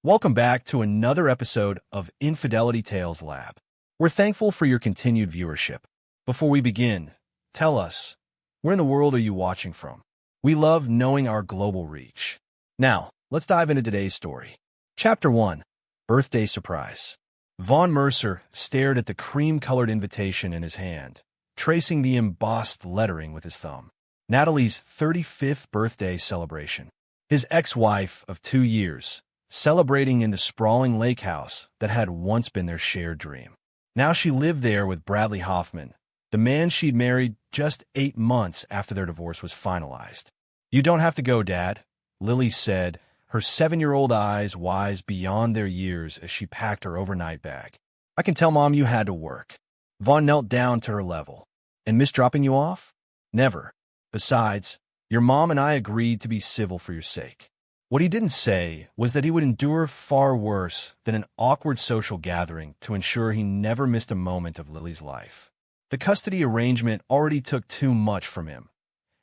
Welcome back to another episode of Infidelity Tales Lab. We're thankful for your continued viewership. Before we begin, tell us, where in the world are you watching from? We love knowing our global reach. Now, let's dive into today's story. Chapter 1, Birthday Surprise. Vaughn Mercer stared at the cream-colored invitation in his hand, tracing the embossed lettering with his thumb. Natalie's 35th birthday celebration. His ex-wife of 2 years, celebrating in the sprawling lake house that had once been their shared dream. Now she lived there with Bradley Hoffman, the man she'd married just 8 months after their divorce was finalized. "You don't have to go, Dad," Lily said, her 7-year-old eyes wise beyond their years as she packed her overnight bag. "I can tell Mom you had to work." Vaughn knelt down to her level. "And miss dropping you off?" "Never. Besides, your mom and I agreed to be civil for your sake." What he didn't say was that he would endure far worse than an awkward social gathering to ensure he never missed a moment of Lily's life. The custody arrangement already took too much from him.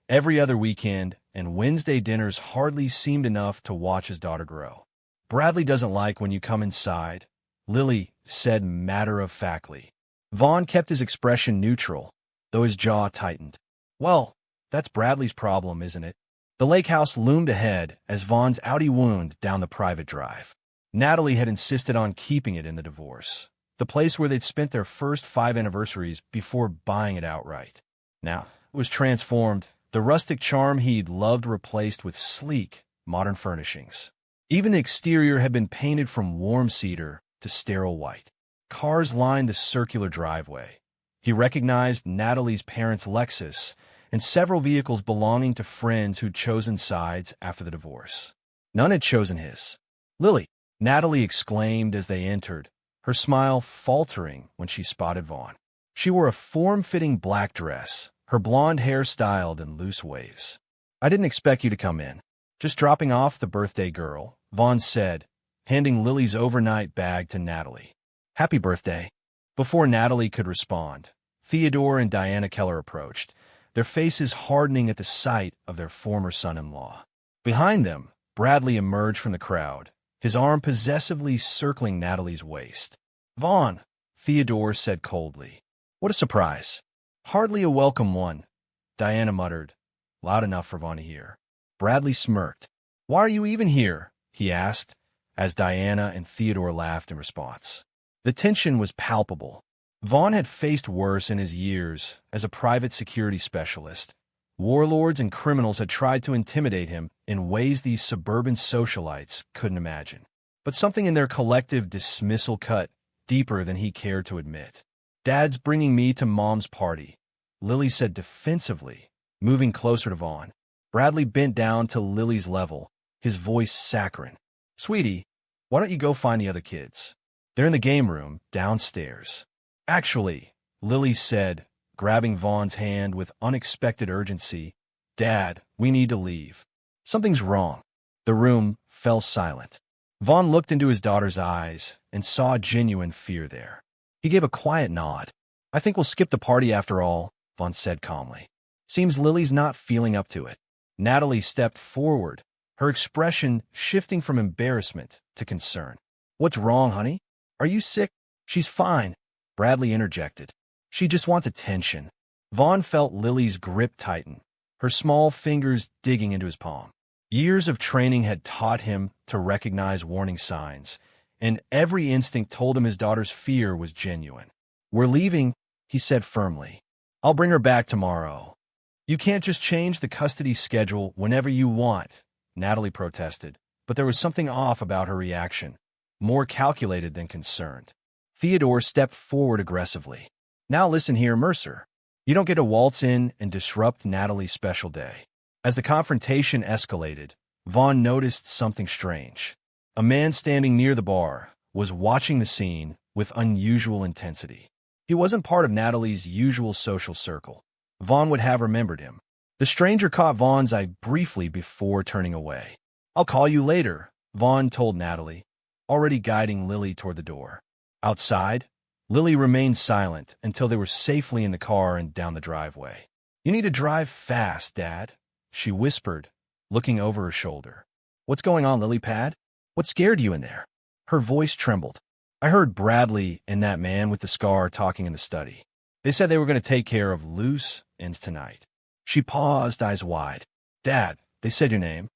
Every other weekend and Wednesday dinners hardly seemed enough to watch his daughter grow. "Bradley doesn't like when you come inside," Lily said matter-of-factly. Vaughn kept his expression neutral, though his jaw tightened. "Well, that's Bradley's problem, isn't it?" The lake house loomed ahead as Vaughn's Audi wound down the private drive. Natalie had insisted on keeping it in the divorce, the place where they'd spent their first 5 anniversaries before buying it outright. Now, it was transformed, the rustic charm he'd loved replaced with sleek, modern furnishings. Even the exterior had been painted from warm cedar to sterile white. Cars lined the circular driveway. He recognized Natalie's parents' Lexus and several vehicles belonging to friends who'd chosen sides after the divorce. None had chosen his. "Lily!" Natalie exclaimed as they entered, her smile faltering when she spotted Vaughn. She wore a form-fitting black dress, her blonde hair styled in loose waves. "I didn't expect you to come in. Just dropping off the birthday girl," Vaughn said, handing Lily's overnight bag to Natalie. "Happy birthday." Before Natalie could respond, Theodore and Diana Keller approached, their faces hardening at the sight of their former son-in-law. Behind them, Bradley emerged from the crowd, his arm possessively circling Natalie's waist. "Vaughn," Theodore said coldly. "What a surprise." "Hardly a welcome one," Diana muttered, loud enough for Vaughn to hear. Bradley smirked. "Why are you even here?" he asked, as Diana and Theodore laughed in response. The tension was palpable. Vaughn had faced worse in his years as a private security specialist. Warlords and criminals had tried to intimidate him in ways these suburban socialites couldn't imagine. But something in their collective dismissal cut deeper than he cared to admit. "Dad's bringing me to Mom's party," Lily said defensively, moving closer to Vaughn. Bradley bent down to Lily's level, his voice saccharine. "Sweetie, why don't you go find the other kids? They're in the game room, downstairs." "Actually," Lily said, grabbing Vaughn's hand with unexpected urgency, "Dad, we need to leave. Something's wrong." The room fell silent. Vaughn looked into his daughter's eyes and saw genuine fear there. He gave a quiet nod. "I think we'll skip the party after all," Vaughn said calmly. "Seems Lily's not feeling up to it." Natalie stepped forward, her expression shifting from embarrassment to concern. "What's wrong, honey? Are you sick?" "She's fine," Bradley interjected. "She just wants attention." Vaughn felt Lily's grip tighten, her small fingers digging into his palm. Years of training had taught him to recognize warning signs, and every instinct told him his daughter's fear was genuine. "We're leaving," he said firmly. "I'll bring her back tomorrow." "You can't just change the custody schedule whenever you want," Natalie protested, but there was something off about her reaction, more calculated than concerned. Theodore stepped forward aggressively. "Now listen here, Mercer. You don't get to waltz in and disrupt Natalie's special day." As the confrontation escalated, Vaughn noticed something strange. A man standing near the bar was watching the scene with unusual intensity. He wasn't part of Natalie's usual social circle. Vaughn would have remembered him. The stranger caught Vaughn's eye briefly before turning away. "I'll call you later," Vaughn told Natalie, already guiding Lily toward the door. Outside, Lily remained silent until they were safely in the car and down the driveway. "You need to drive fast, Dad," she whispered, looking over her shoulder. "What's going on, Lily Pad?" What scared you in there? Her voice trembled. I heard Bradley and that man with the scar talking in the study. They said they were going to take care of loose ends tonight. She paused, eyes wide. Dad, they said your name.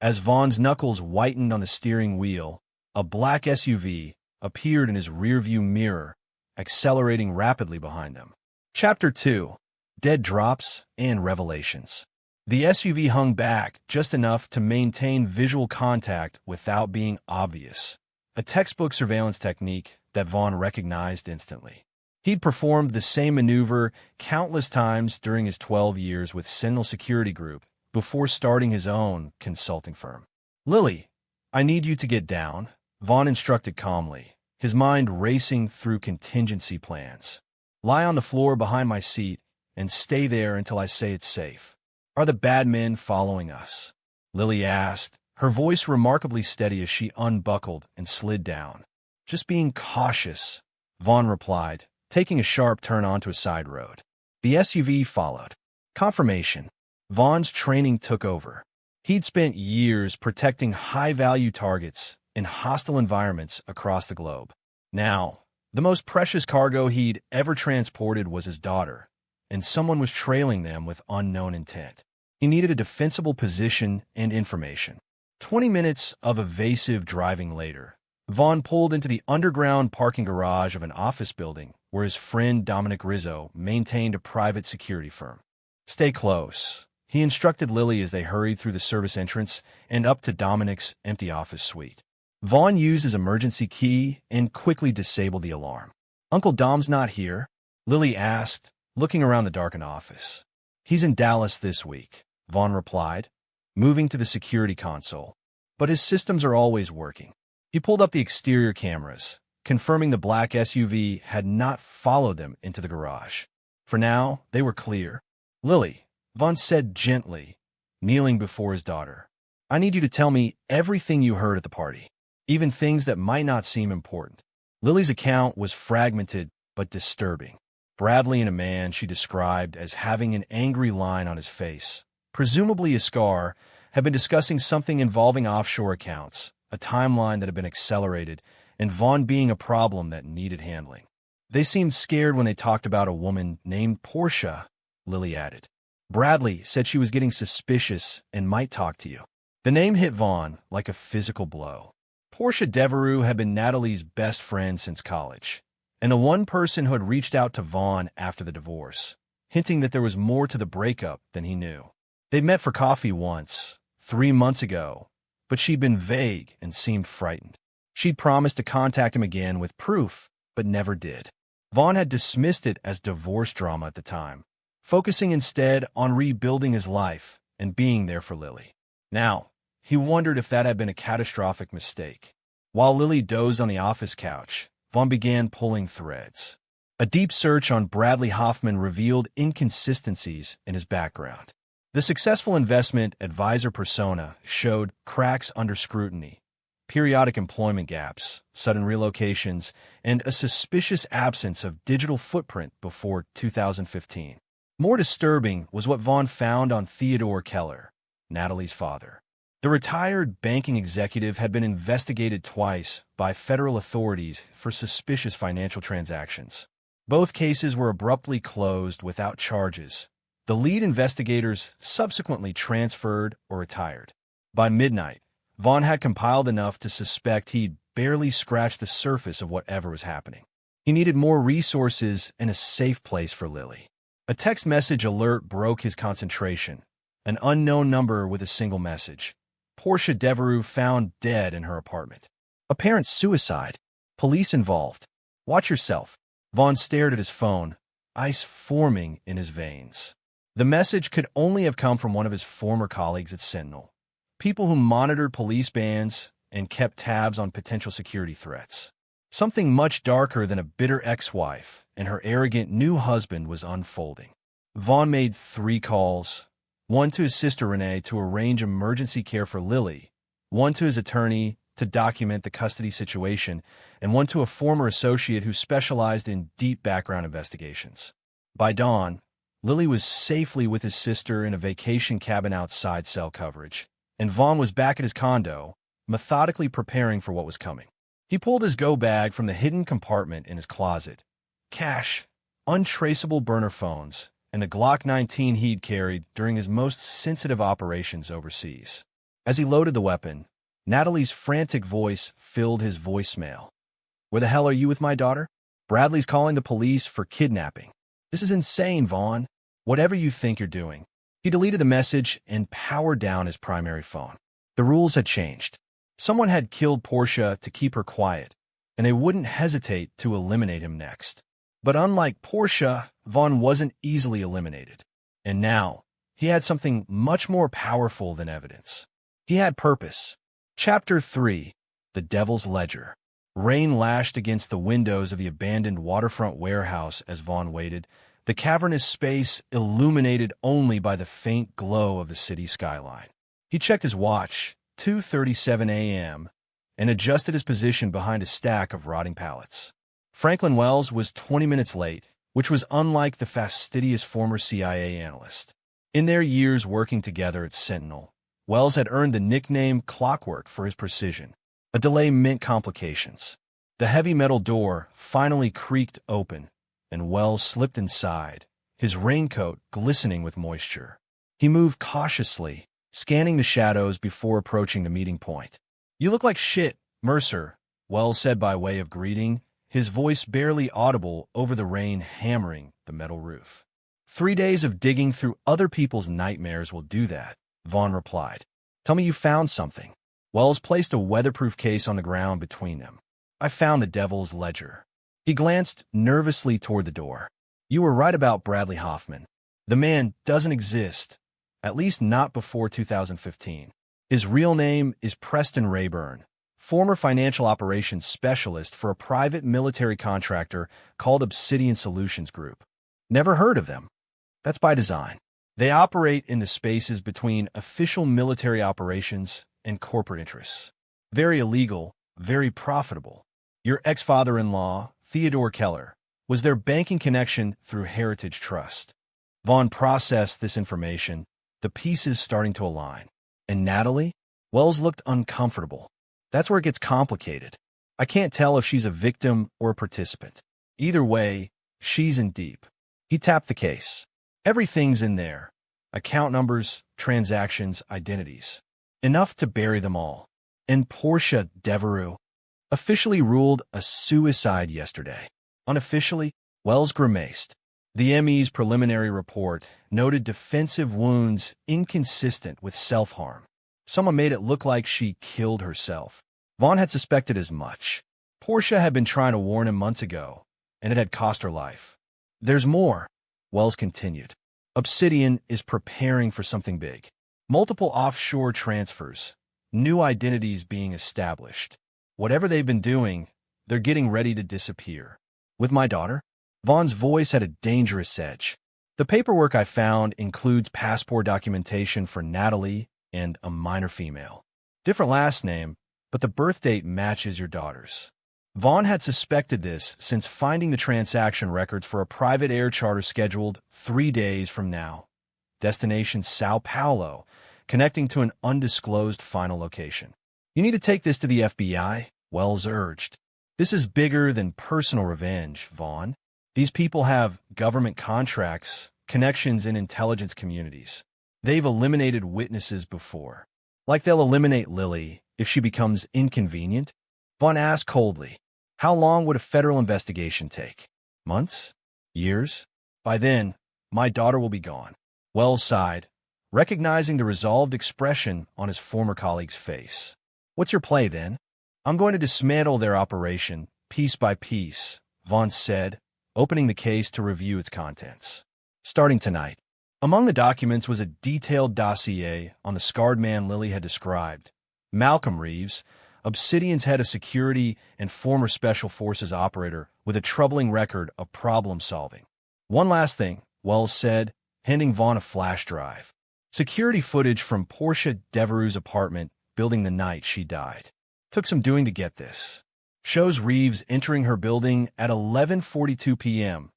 As Vaughn's knuckles whitened on the steering wheel, a black SUV appeared in his rearview mirror, accelerating rapidly behind them. Chapter 2. Dead Drops and Revelations. The SUV hung back just enough to maintain visual contact without being obvious, a textbook surveillance technique that Vaughn recognized instantly. He'd performed the same maneuver countless times during his 12 years with Sentinel Security Group before starting his own consulting firm. Lily, I need you to get down, Vaughn instructed calmly, his mind racing through contingency plans. Lie on the floor behind my seat and stay there until I say it's safe. Are the bad men following us? Lily asked, her voice remarkably steady as she unbuckled and slid down. Just being cautious, Vaughn replied, taking a sharp turn onto a side road. The SUV followed. Confirmation. Vaughn's training took over. He'd spent years protecting high-value targets in hostile environments across the globe. Now, the most precious cargo he'd ever transported was his daughter, and someone was trailing them with unknown intent. He needed a defensible position and information. 20 minutes of evasive driving later, Vaughn pulled into the underground parking garage of an office building where his friend Dominic Rizzo maintained a private security firm. Stay close, he instructed Lily as they hurried through the service entrance and up to Dominic's empty office suite. Vaughn used his emergency key and quickly disabled the alarm. Uncle Dom's not here? Lily asked, looking around the darkened office. He's in Dallas this week, Vaughn replied, moving to the security console. But his systems are always working. He pulled up the exterior cameras, confirming the black SUV had not followed them into the garage. For now, they were clear. Lily, Vaughn said gently, kneeling before his daughter. I need you to tell me everything you heard at the party, even things that might not seem important. Lily's account was fragmented but disturbing. Bradley and a man she described as having an angry line on his face, presumably a scar, had been discussing something involving offshore accounts, a timeline that had been accelerated, and Vaughn being a problem that needed handling. They seemed scared when they talked about a woman named Portia, Lily added. Bradley said she was getting suspicious and might talk to you. The name hit Vaughn like a physical blow. Portia Devereux had been Natalie's best friend since college, and the one person who had reached out to Vaughn after the divorce, hinting that there was more to the breakup than he knew. They'd met for coffee once, 3 months ago, but she'd been vague and seemed frightened. She'd promised to contact him again with proof, but never did. Vaughn had dismissed it as divorce drama at the time, focusing instead on rebuilding his life and being there for Lily. Now, he wondered if that had been a catastrophic mistake. While Lily dozed on the office couch, Vaughn began pulling threads. A deep search on Bradley Hoffman revealed inconsistencies in his background. The successful investment advisor persona showed cracks under scrutiny, periodic employment gaps, sudden relocations, and a suspicious absence of digital footprint before 2015. More disturbing was what Vaughn found on Theodore Keller, Natalie's father. The retired banking executive had been investigated twice by federal authorities for suspicious financial transactions. Both cases were abruptly closed without charges. The lead investigators subsequently transferred or retired. By midnight, Vaughn had compiled enough to suspect he'd barely scratched the surface of whatever was happening. He needed more resources and a safe place for Lily. A text message alert broke his concentration. An unknown number with a single message. Portia Devereux found dead in her apartment. Apparent suicide. Police involved. Watch yourself. Vaughn stared at his phone, ice forming in his veins. The message could only have come from one of his former colleagues at Sentinel, people who monitored police bands and kept tabs on potential security threats. Something much darker than a bitter ex-wife and her arrogant new husband was unfolding. Vaughn made 3 calls, one to his sister Renee to arrange emergency care for Lily, one to his attorney to document the custody situation, and one to a former associate who specialized in deep background investigations. By dawn, Lily was safely with his sister in a vacation cabin outside cell coverage, and Vaughn was back at his condo, methodically preparing for what was coming. He pulled his go bag from the hidden compartment in his closet. Cash, untraceable burner phones, and the Glock 19 he'd carried during his most sensitive operations overseas. As he loaded the weapon, Natalie's frantic voice filled his voicemail. "Where the hell are you with my daughter? Bradley's calling the police for kidnapping. This is insane, Vaughn. Whatever you think you're doing." He deleted the message and powered down his primary phone. The rules had changed. Someone had killed Portia to keep her quiet, and they wouldn't hesitate to eliminate him next. But unlike Portia, Vaughn wasn't easily eliminated. And now, he had something much more powerful than evidence. He had purpose. Chapter 3: The Devil's Ledger. Rain lashed against the windows of the abandoned waterfront warehouse as Vaughn waited, the cavernous space illuminated only by the faint glow of the city skyline. He checked his watch, 2:37 a.m., and adjusted his position behind a stack of rotting pallets. Franklin Wells was 20 minutes late, which was unlike the fastidious former CIA analyst. In their years working together at Sentinel, Wells had earned the nickname Clockwork for his precision. A delay meant complications. The heavy metal door finally creaked open, and Wells slipped inside, his raincoat glistening with moisture. He moved cautiously, scanning the shadows before approaching the meeting point. "You look like shit, Mercer," Wells said by way of greeting, his voice barely audible over the rain hammering the metal roof. 3 days of digging through other people's nightmares will do that, Vaughn replied. "Tell me you found something." Wells placed a weatherproof case on the ground between them. "I found the Devil's Ledger." He glanced nervously toward the door. "You were right about Bradley Hoffman. The man doesn't exist, at least not before 2015. His real name is Preston Rayburn, former financial operations specialist for a private military contractor called Obsidian Solutions Group. Never heard of them. That's by design. They operate in the spaces between official military operations and corporate interests. Very illegal, very profitable. Your ex-father-in-law, Theodore Keller, was their banking connection through Heritage Trust." Vaughn processed this information, the pieces starting to align. "And Natalie?" Wells looked uncomfortable. "That's where it gets complicated. I can't tell if she's a victim or a participant. Either way, she's in deep." He tapped the case. "Everything's in there. Account numbers, transactions, identities. Enough to bury them all. And Portia Devereux officially ruled a suicide yesterday. Unofficially, Wells grimaced. The ME's preliminary report noted defensive wounds inconsistent with self-harm. Someone made it look like she killed herself. Vaughn had suspected as much. Portia had been trying to warn him months ago, and it had cost her life. "There's more," Wells continued. "Obsidian is preparing for something big. Multiple offshore transfers, new identities being established. Whatever they've been doing, they're getting ready to disappear. With my daughter?" Vaughn's voice had a dangerous edge. "The paperwork I found includes passport documentation for Natalie and a minor female. Different last name, but the birth date matches your daughter's." Vaughn had suspected this since finding the transaction records for a private air charter scheduled 3 days from now. Destination Sao Paulo, connecting to an undisclosed final location. "You need to take this to the FBI," Wells urged. "This is bigger than personal revenge, Vaughn. These people have government contracts, connections in intelligence communities. They've eliminated witnesses before. Like they'll eliminate Lily if she becomes inconvenient." Vaughn asked coldly, "How long would a federal investigation take? Months? Years? By then, my daughter will be gone." Wells sighed, recognizing the resolved expression on his former colleague's face. "What's your play, then?" "I'm going to dismantle their operation, piece by piece," Vaughn said, opening the case to review its contents. "Starting tonight." Among the documents was a detailed dossier on the scarred man Lily had described. Malcolm Reeves, Obsidian's head of security and former Special Forces operator with a troubling record of problem-solving. "One last thing," Wells said, handing Vaughn a flash drive. Security footage from Portia Devereux's apartment building the night she died. Took some doing to get this. Shows Reeves entering her building at 11:42 p.m.,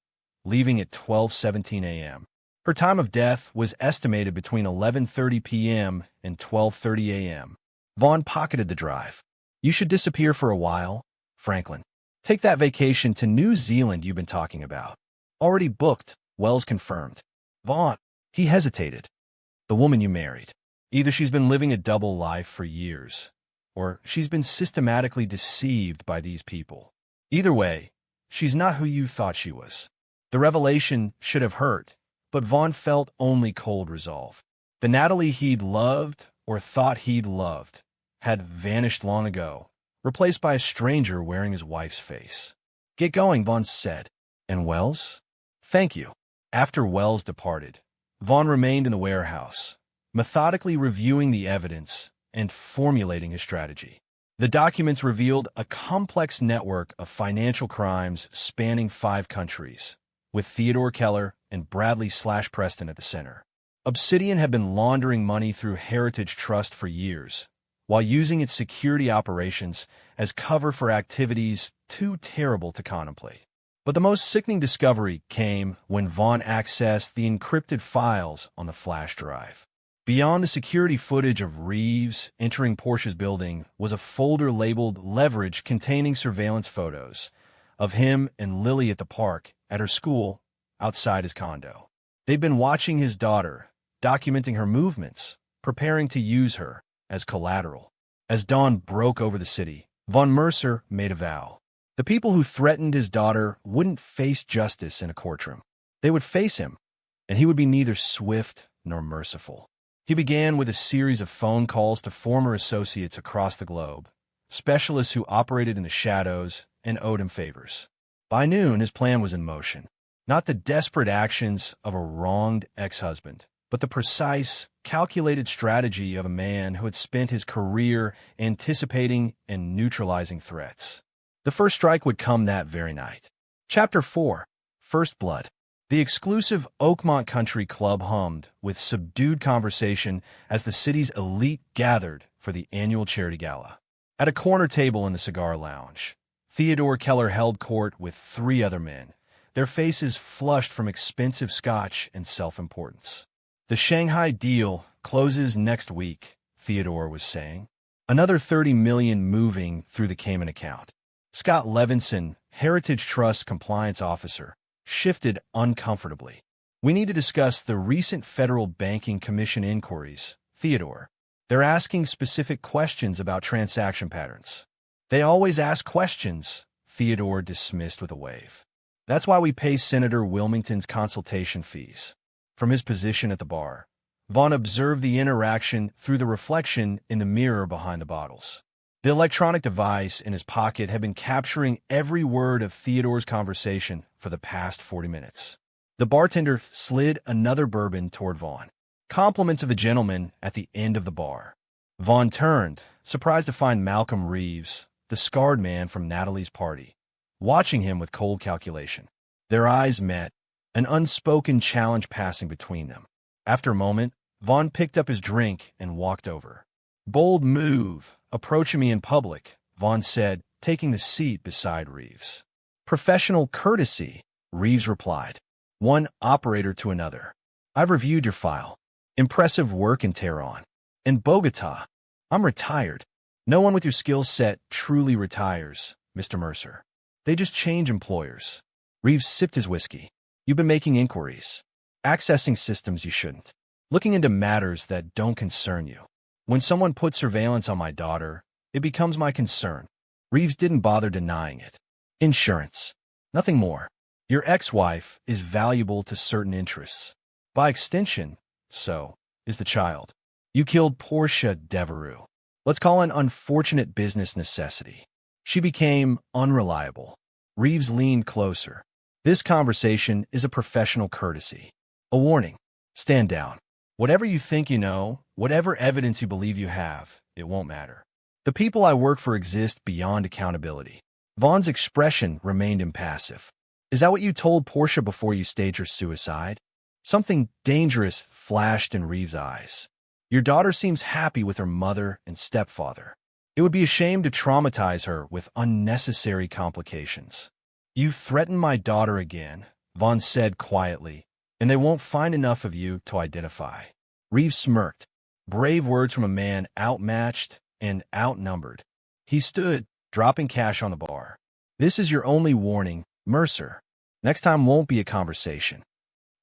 leaving at 12:17 a.m. Her time of death was estimated between 11:30 p.m. and 12:30 a.m. Vaughn pocketed the drive. You should disappear for a while, Franklin. Take that vacation to New Zealand you've been talking about. Already booked, Wells confirmed. Vaughn, he hesitated. The woman you married. Either she's been living a double life for years, or she's been systematically deceived by these people. Either way, she's not who you thought she was. The revelation should have hurt, but Vaughn felt only cold resolve. The Natalie he'd loved, or thought he'd loved, had vanished long ago, replaced by a stranger wearing his wife's face. Get going, Vaughn said. And Wells? Thank you. After Wells departed, Vaughn remained in the warehouse, methodically reviewing the evidence and formulating his strategy. The documents revealed a complex network of financial crimes spanning 5 countries, with Theodore Keller and Bradley/Preston at the center. Obsidian had been laundering money through Heritage Trust for years, while using its security operations as cover for activities too terrible to contemplate. But the most sickening discovery came when Vaughn accessed the encrypted files on the flash drive. Beyond the security footage of Reeves entering Porsche's building was a folder labeled Leverage containing surveillance photos of him and Lily at the park, at her school, outside his condo. They'd been watching his daughter, documenting her movements, preparing to use her as collateral. As dawn broke over the city, Von Mercer made a vow. The people who threatened his daughter wouldn't face justice in a courtroom. They would face him, and he would be neither swift nor merciful. He began with a series of phone calls to former associates across the globe, specialists who operated in the shadows and owed him favors. By noon, his plan was in motion. Not the desperate actions of a wronged ex-husband, but the precise, calculated strategy of a man who had spent his career anticipating and neutralizing threats. The first strike would come that very night. Chapter 4. First Blood. The exclusive Oakmont Country Club hummed with subdued conversation as the city's elite gathered for the annual charity gala. At a corner table in the cigar lounge, Theodore Keller held court with 3 other men, their faces flushed from expensive scotch and self-importance. The Shanghai deal closes next week, Theodore was saying. Another $30 million moving through the Cayman account. Scott Levinson, Heritage Trust compliance officer, shifted uncomfortably. We need to discuss the recent Federal Banking Commission inquiries, Theodore. They're asking specific questions about transaction patterns. They always ask questions, Theodore dismissed with a wave. That's why we pay Senator Wilmington's consultation fees. From his position at the bar, Vaughn observed the interaction through the reflection in the mirror behind the bottles. The electronic device in his pocket had been capturing every word of Theodore's conversation for the past 40 minutes. The bartender slid another bourbon toward Vaughn. Compliments of the gentleman at the end of the bar. Vaughn turned, surprised to find Malcolm Reeves, the scarred man from Natalie's party, watching him with cold calculation. Their eyes met, an unspoken challenge passing between them. After a moment, Vaughn picked up his drink and walked over. Bold move, approaching me in public, Vaughn said, taking the seat beside Reeves. Professional courtesy, Reeves replied. One operator to another. I've reviewed your file. Impressive work in Tehran. In Bogota. I'm retired. No one with your skill set truly retires, Mr. Mercer. They just change employers. Reeves sipped his whiskey. You've been making inquiries. Accessing systems you shouldn't. Looking into matters that don't concern you. When someone puts surveillance on my daughter, it becomes my concern. Reeves didn't bother denying it. Insurance. Nothing more. Your ex-wife is valuable to certain interests. By extension, so is the child. You killed Portia Devereux. Let's call an unfortunate business necessity. She became unreliable. Reeves leaned closer. This conversation is a professional courtesy. A warning. Stand down. Whatever you think you know, whatever evidence you believe you have, it won't matter. The people I work for exist beyond accountability. Vaughn's expression remained impassive. Is that what you told Portia before you staged her suicide? Something dangerous flashed in Reeves' eyes. Your daughter seems happy with her mother and stepfather. It would be a shame to traumatize her with unnecessary complications. You threatened my daughter again, Vaughn said quietly, and they won't find enough of you to identify. Reeves smirked. Brave words from a man outmatched and outnumbered. He stood, dropping cash on the bar. "This is your only warning, Mercer. Next time won't be a conversation."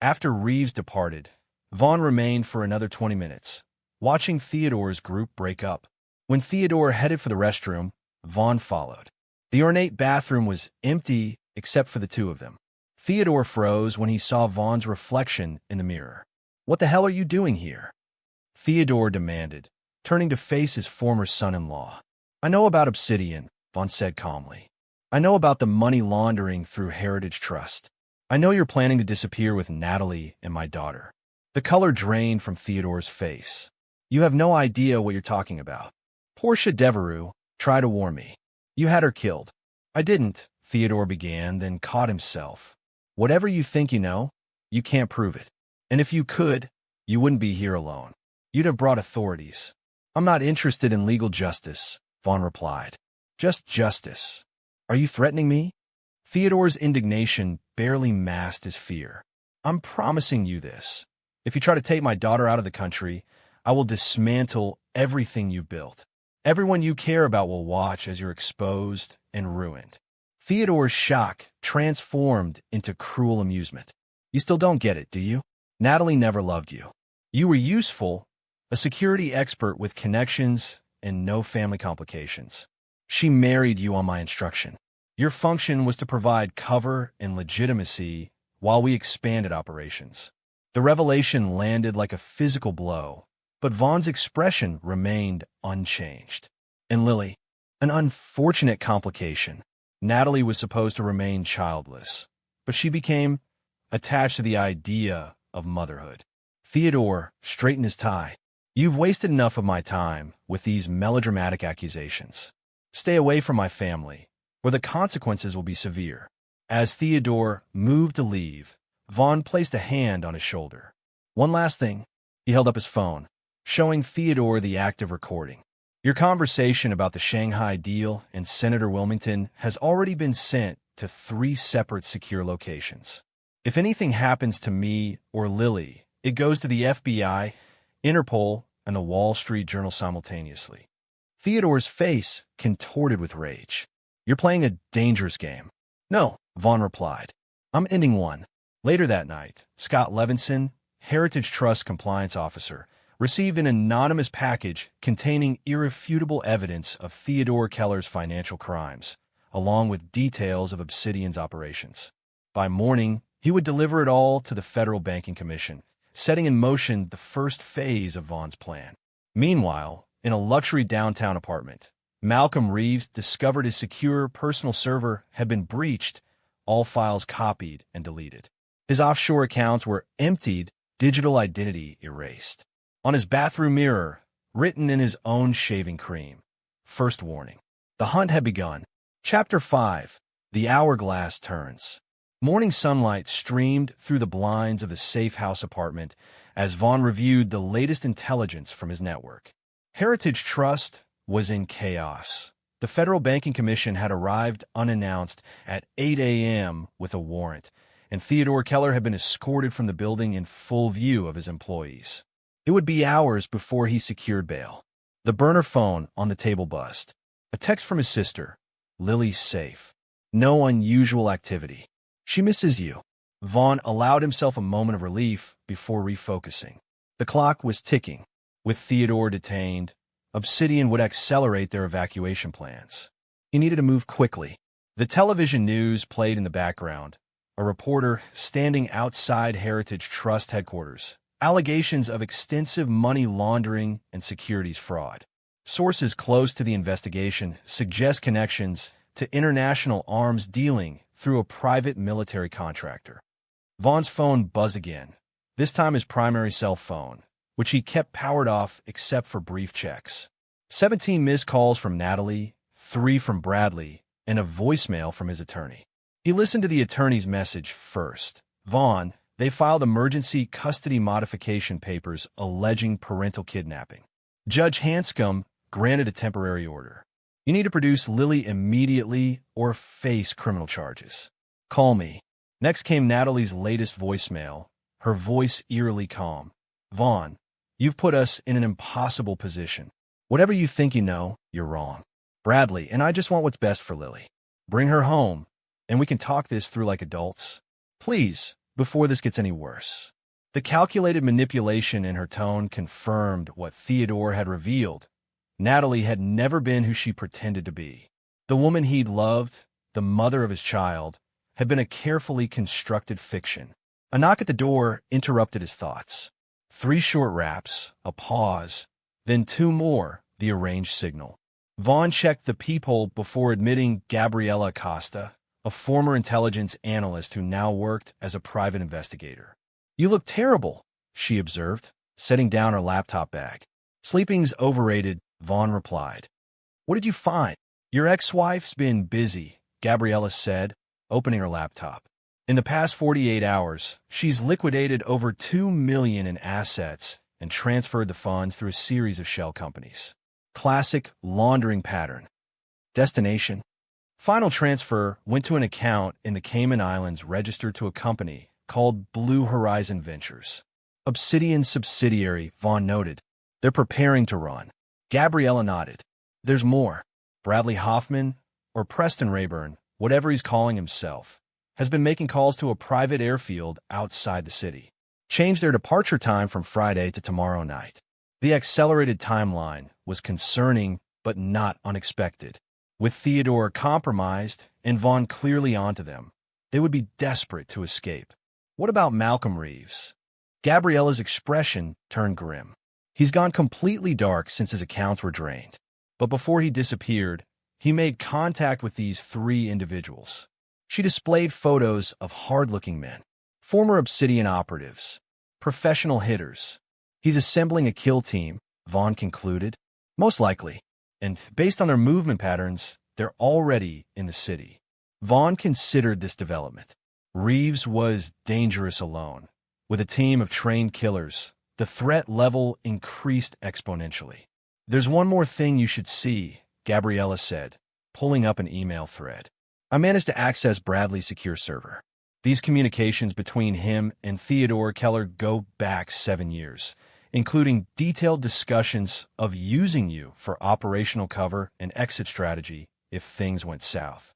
After Reeves departed, Vaughn remained for another 20 minutes, watching Theodore's group break up. When Theodore headed for the restroom, Vaughn followed. The ornate bathroom was empty except for the two of them. Theodore froze when he saw Vaughn's reflection in the mirror. "What the hell are you doing here?" Theodore demanded, turning to face his former son-in-law. "I know about Obsidian," Vaughn said calmly. "I know about the money laundering through Heritage Trust. I know you're planning to disappear with Natalie and my daughter." The color drained from Theodore's face. "You have no idea what you're talking about. Portia Devereux tried to warn me. You had her killed." "I didn't," Theodore began, then caught himself. "Whatever you think you know, you can't prove it. And if you could, you wouldn't be here alone. You'd have brought authorities." "I'm not interested in legal justice," Vaughn replied. "Just justice." "Are you threatening me?" Theodore's indignation barely masked his fear. "I'm promising you this. If you try to take my daughter out of the country, I will dismantle everything you've built. Everyone you care about will watch as you're exposed and ruined." Theodore's shock transformed into cruel amusement. "You still don't get it, do you? Natalie never loved you. You were useful, a security expert with connections and no family complications. She married you on my instruction. Your function was to provide cover and legitimacy while we expanded operations." The revelation landed like a physical blow, but Vaughn's expression remained unchanged. "And Lily, an unfortunate complication. Natalie was supposed to remain childless, but she became attached to the idea of motherhood." Theodore straightened his tie. "You've wasted enough of my time with these melodramatic accusations. Stay away from my family, or the consequences will be severe." As Theodore moved to leave, Vaughn placed a hand on his shoulder. "One last thing." He held up his phone, showing Theodore the active recording. "Your conversation about the Shanghai deal and Senator Wilmington has already been sent to 3 separate secure locations. If anything happens to me or Lily, it goes to the FBI, Interpol, and the Wall Street Journal simultaneously." Theodore's face contorted with rage. "You're playing a dangerous game." "No," Vaughn replied. "I'm ending one." Later that night, Scott Levinson, Heritage Trust compliance officer, received an anonymous package containing irrefutable evidence of Theodore Keller's financial crimes, along with details of Obsidian's operations. By morning, he would deliver it all to the Federal Banking Commission, setting in motion the first phase of Vaughn's plan. Meanwhile, in a luxury downtown apartment, Malcolm Reeves discovered his secure personal server had been breached, all files copied and deleted. His offshore accounts were emptied, digital identity erased. On his bathroom mirror, written in his own shaving cream, "First warning." The hunt had begun. Chapter 5. The Hourglass Turns. Morning sunlight streamed through the blinds of the safe house apartment as Vaughn reviewed the latest intelligence from his network. Heritage Trust was in chaos. The Federal Banking Commission had arrived unannounced at 8 a.m. with a warrant, and Theodore Keller had been escorted from the building in full view of his employees. It would be hours before he secured bail. The burner phone on the table buzzed. A text from his sister. "Lily's safe. No unusual activity. She misses you." Vaughn allowed himself a moment of relief before refocusing. The clock was ticking. With Theodore detained, Obsidian would accelerate their evacuation plans. He needed to move quickly. The television news played in the background. A reporter standing outside Heritage Trust headquarters. Allegations of extensive money laundering and securities fraud. Sources close to the investigation suggest connections to international arms dealing through a private military contractor. Vaughn's phone buzzed again, this time his primary cell phone, which he kept powered off except for brief checks. 17 missed calls from Natalie, 3 from Bradley, and a voicemail from his attorney. He listened to the attorney's message first. "Vaughn, they filed emergency custody modification papers alleging parental kidnapping. Judge Hanscom granted a temporary order. You need to produce Lily immediately or face criminal charges. Call me." Next came Natalie's latest voicemail, her voice eerily calm. "Vaughn, you've put us in an impossible position. Whatever you think you know, you're wrong. Bradley, and I just want what's best for Lily. Bring her home, and we can talk this through like adults. Please, before this gets any worse. The calculated manipulation in her tone confirmed what Theodore had revealed. Natalie had never been who she pretended to be. The woman he'd loved, the mother of his child, had been a carefully constructed fiction. A knock at the door interrupted his thoughts. 3 short raps, a pause, then 2 more, the arranged signal. Vaughn checked the peephole before admitting Gabriella Costa, a former intelligence analyst who now worked as a private investigator. "You look terrible," she observed, setting down her laptop bag. "Sleeping's overrated," Vaughn replied. "What did you find?" "Your ex-wife's been busy," Gabriella said, opening her laptop. "In the past 48 hours, she's liquidated over $2 million in assets and transferred the funds through a series of shell companies. Classic laundering pattern. Destination: final transfer went to an account in the Cayman Islands registered to a company called Blue Horizon Ventures. Obsidian subsidiary, Vaughn noted. They're preparing to run. Gabriella nodded. There's more. Bradley Hoffman, or Preston Rayburn, whatever he's calling himself, has been making calls to a private airfield outside the city. Changed their departure time from Friday to tomorrow night. The accelerated timeline was concerning but not unexpected. With Theodore compromised and Vaughn clearly onto them, they would be desperate to escape. What about Malcolm Reeves? Gabriella's expression turned grim. He's gone completely dark since his accounts were drained. But before he disappeared, he made contact with these 3 individuals. She displayed photos of hard-looking men, former Obsidian operatives, professional hitters. He's assembling a kill team, Vaughn concluded. Most likely. And based on their movement patterns, they're already in the city. Vaughn considered this development. Reeves was dangerous alone. With a team of trained killers, the threat level increased exponentially. "There's one more thing you should see," Gabriella said, pulling up an email thread. "I managed to access Bradley's secure server. These communications between him and Theodore Keller go back 7 years, including detailed discussions of using you for operational cover and exit strategy if things went south."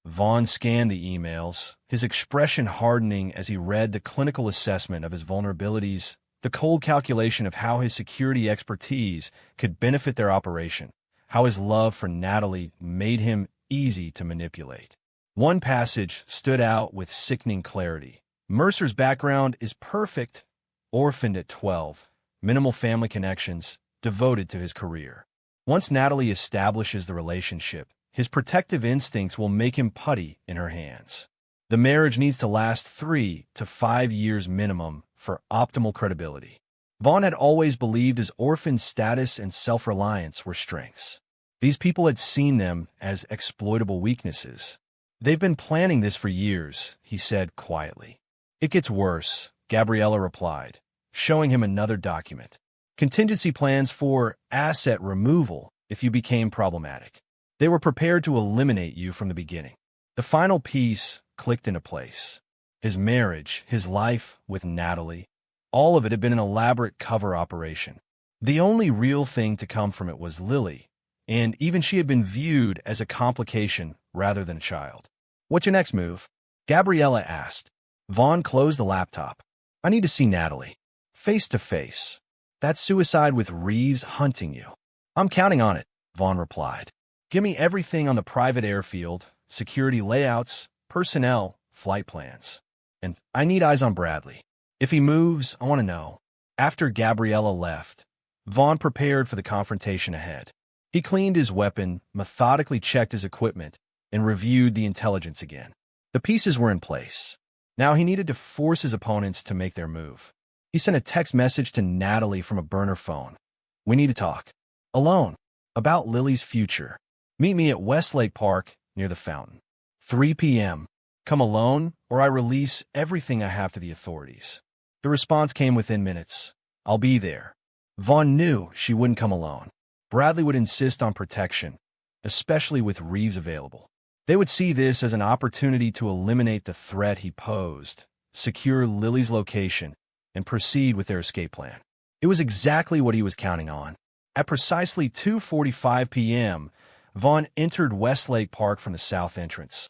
Vaughn scanned the emails, his expression hardening as he read the clinical assessment of his vulnerabilities, the cold calculation of how his security expertise could benefit their operation, how his love for Natalie made him easy to manipulate. One passage stood out with sickening clarity. Mercer's background is perfect, orphaned at 12, minimal family connections, devoted to his career. Once Natalie establishes the relationship, his protective instincts will make him putty in her hands. The marriage needs to last 3 to 5 years minimum for optimal credibility. Vaughn had always believed his orphan status and self-reliance were strengths. These people had seen them as exploitable weaknesses. "They've been planning this for years," he said quietly. "It gets worse," Gabriella replied, showing him another document. "Contingency plans for asset removal if you became problematic. They were prepared to eliminate you from the beginning." The final piece clicked into place. His marriage, his life with Natalie, all of it had been an elaborate cover operation. The only real thing to come from it was Lily, and even she had been viewed as a complication rather than a child. "What's your next move?" Gabriella asked. Vaughn closed the laptop. "I need to see Natalie. Face to face. That's suicide with Reeves hunting you." "I'm counting on it," Vaughn replied. "Give me everything on the private airfield, security layouts, personnel, flight plans. And I need eyes on Bradley. If he moves, I want to know." After Gabriella left, Vaughn prepared for the confrontation ahead. He cleaned his weapon, methodically checked his equipment, and reviewed the intelligence again. The pieces were in place. Now he needed to force his opponents to make their move. He sent a text message to Natalie from a burner phone. "We need to talk. Alone. About Lily's future. Meet me at Westlake Park near the fountain. 3 p.m. Come alone, or I release everything I have to the authorities." The response came within minutes. "I'll be there." Vaughn knew she wouldn't come alone. Bradley would insist on protection, especially with Reeves available. They would see this as an opportunity to eliminate the threat he posed, secure Lily's location, and proceed with their escape plan. It was exactly what he was counting on. At precisely 2:45 p.m., Vaughn entered Westlake Park from the south entrance,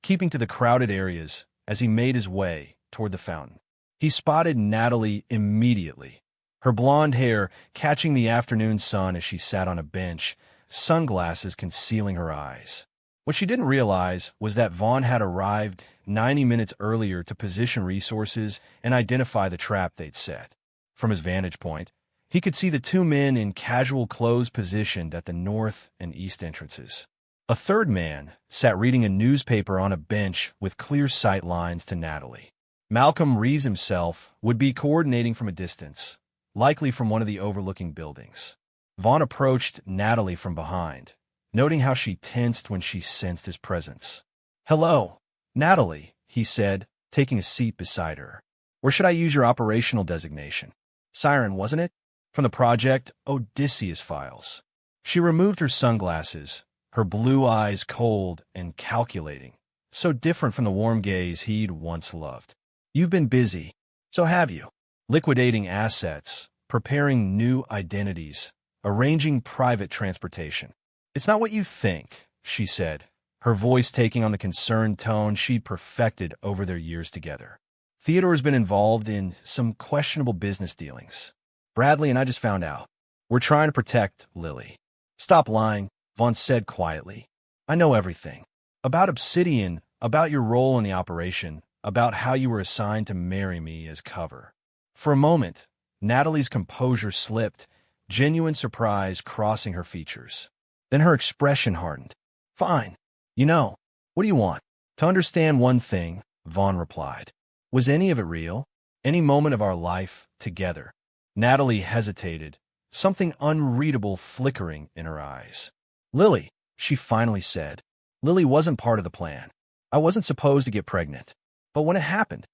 keeping to the crowded areas as he made his way toward the fountain. He spotted Natalie immediately, her blonde hair catching the afternoon sun as she sat on a bench, sunglasses concealing her eyes. What she didn't realize was that Vaughn had arrived 90 minutes earlier to position resources and identify the trap they'd set. From his vantage point, he could see the two men in casual clothes positioned at the north and east entrances. A third man sat reading a newspaper on a bench with clear sight lines to Natalie. Malcolm Rees himself would be coordinating from a distance, likely from one of the overlooking buildings. Vaughn approached Natalie from behind, noting how she tensed when she sensed his presence. "Hello, Natalie," he said, taking a seat beside her. "Where should I use your operational designation?" "Siren, wasn't it? From the Project Odysseus files." She removed her sunglasses, her blue eyes cold and calculating, so different from the warm gaze he'd once loved. "You've been busy, so have you. Liquidating assets, preparing new identities, arranging private transportation." "It's not what you think," she said, her voice taking on the concerned tone she'd perfected over their years together. "Theodore's been involved in some questionable business dealings. Bradley and I just found out. We're trying to protect Lily." "Stop lying," Vaughn said quietly. "I know everything. About Obsidian, about your role in the operation, about how you were assigned to marry me as cover." For a moment, Natalie's composure slipped, genuine surprise crossing her features. Then her expression hardened. "Fine. What do you want?" "To understand one thing," Vaughn replied. "Was any of it real? Any moment of our life together?" Natalie hesitated, something unreadable flickering in her eyes. "Lily," she finally said. "Lily wasn't part of the plan. I wasn't supposed to get pregnant. But when it happened,"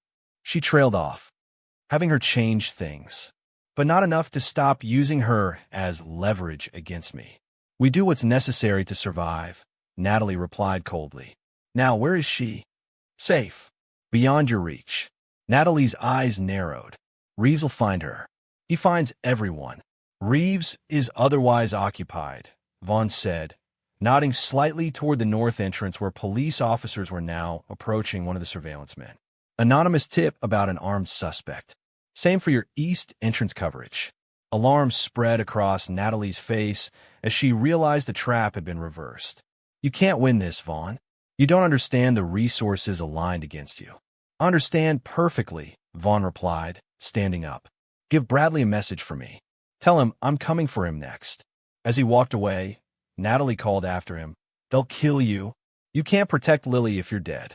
she trailed off, "having her change things. But not enough to stop using her as leverage against me." "We do what's necessary to survive," Natalie replied coldly. "Now, where is she?" "Safe. Beyond your reach." Natalie's eyes narrowed. "Reeves will find her. He finds everyone." "Reeves is otherwise occupied," Vaughn said, nodding slightly toward the north entrance where police officers were now approaching one of the surveillance men. "Anonymous tip about an armed suspect. Same for your east entrance coverage." Alarm spread across Natalie's face as she realized the trap had been reversed. "You can't win this, Vaughn. You don't understand the resources aligned against you." "I understand perfectly," Vaughn replied, standing up. "Give Bradley a message for me. Tell him I'm coming for him next." As he walked away, Natalie called after him, "They'll kill you. You can't protect Lily if you're dead."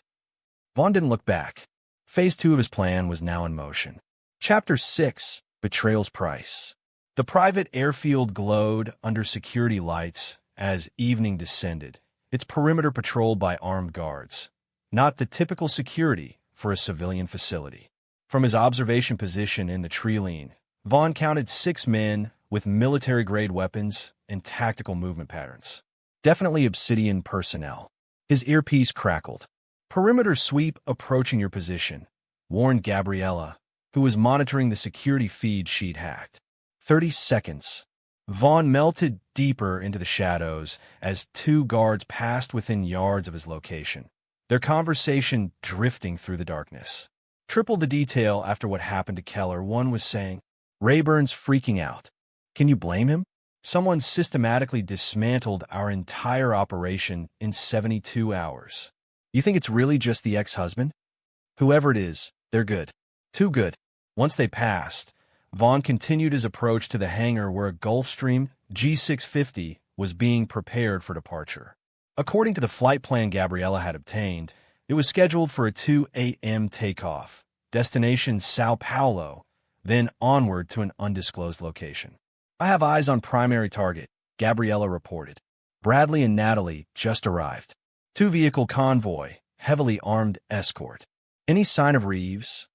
Vaughn didn't look back. Phase 2 of his plan was now in motion. Chapter 6: Betrayal's Price. The private airfield glowed under security lights as evening descended, its perimeter patrolled by armed guards. Not the typical security for a civilian facility. From his observation position in the tree line, Vaughn counted 6 men with military-grade weapons and tactical movement patterns. Definitely Obsidian personnel. His earpiece crackled. "Perimeter sweep approaching your position," warned Gabriella, who was monitoring the security feed she'd hacked. 30 seconds. Vaughn melted deeper into the shadows as 2 guards passed within yards of his location, their conversation drifting through the darkness. "Triple the detail after what happened to Keller," one was saying. "Rayburn's freaking out. Can you blame him? Someone systematically dismantled our entire operation in 72 hours. You think it's really just the ex-husband? Whoever it is, they're good. Too good." Once they passed, Vaughn continued his approach to the hangar where a Gulfstream G650 was being prepared for departure. According to the flight plan Gabriella had obtained, it was scheduled for a 2 a.m. takeoff, destination Sao Paulo, then onward to an undisclosed location. "I have eyes on primary target," Gabriella reported. "Bradley and Natalie just arrived. 2-vehicle convoy, heavily armed escort." "Any sign of Reeves?"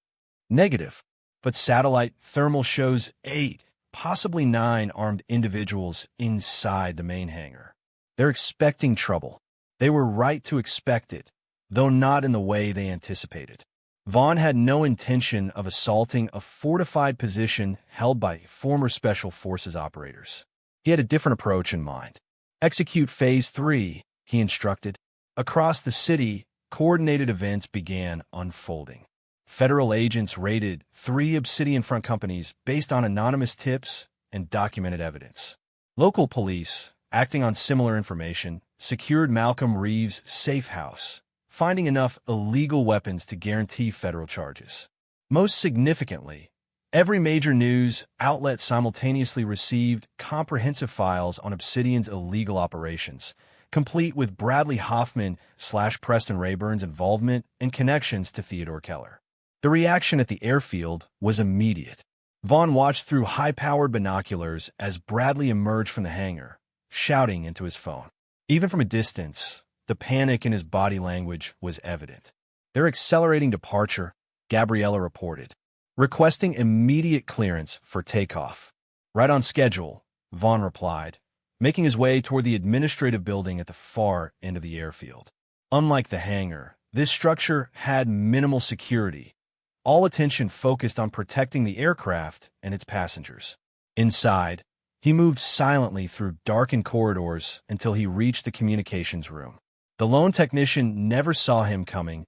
"Negative. But satellite thermal shows 8, possibly 9 armed individuals inside the main hangar. They're expecting trouble. They were right to expect it, though not in the way they anticipated." Vaughn had no intention of assaulting a fortified position held by former Special Forces operators. He had a different approach in mind. Execute Phase 3, he instructed. Across the city, coordinated events began unfolding. Federal agents raided 3 Obsidian Front companies based on anonymous tips and documented evidence. Local police, acting on similar information, secured Malcolm Reeves' safe house, finding enough illegal weapons to guarantee federal charges. Most significantly, every major news outlet simultaneously received comprehensive files on Obsidian's illegal operations, complete with Bradley Hoffman/Preston Rayburn's involvement and connections to Theodore Keller. The reaction at the airfield was immediate. Vaughn watched through high-powered binoculars as Bradley emerged from the hangar, shouting into his phone. Even from a distance, the panic in his body language was evident. "They're accelerating departure," Gabriella reported, requesting immediate clearance for takeoff. "Right on schedule," Vaughn replied, making his way toward the administrative building at the far end of the airfield. Unlike the hangar, this structure had minimal security, all attention focused on protecting the aircraft and its passengers. Inside, he moved silently through darkened corridors until he reached the communications room. The lone technician never saw him coming,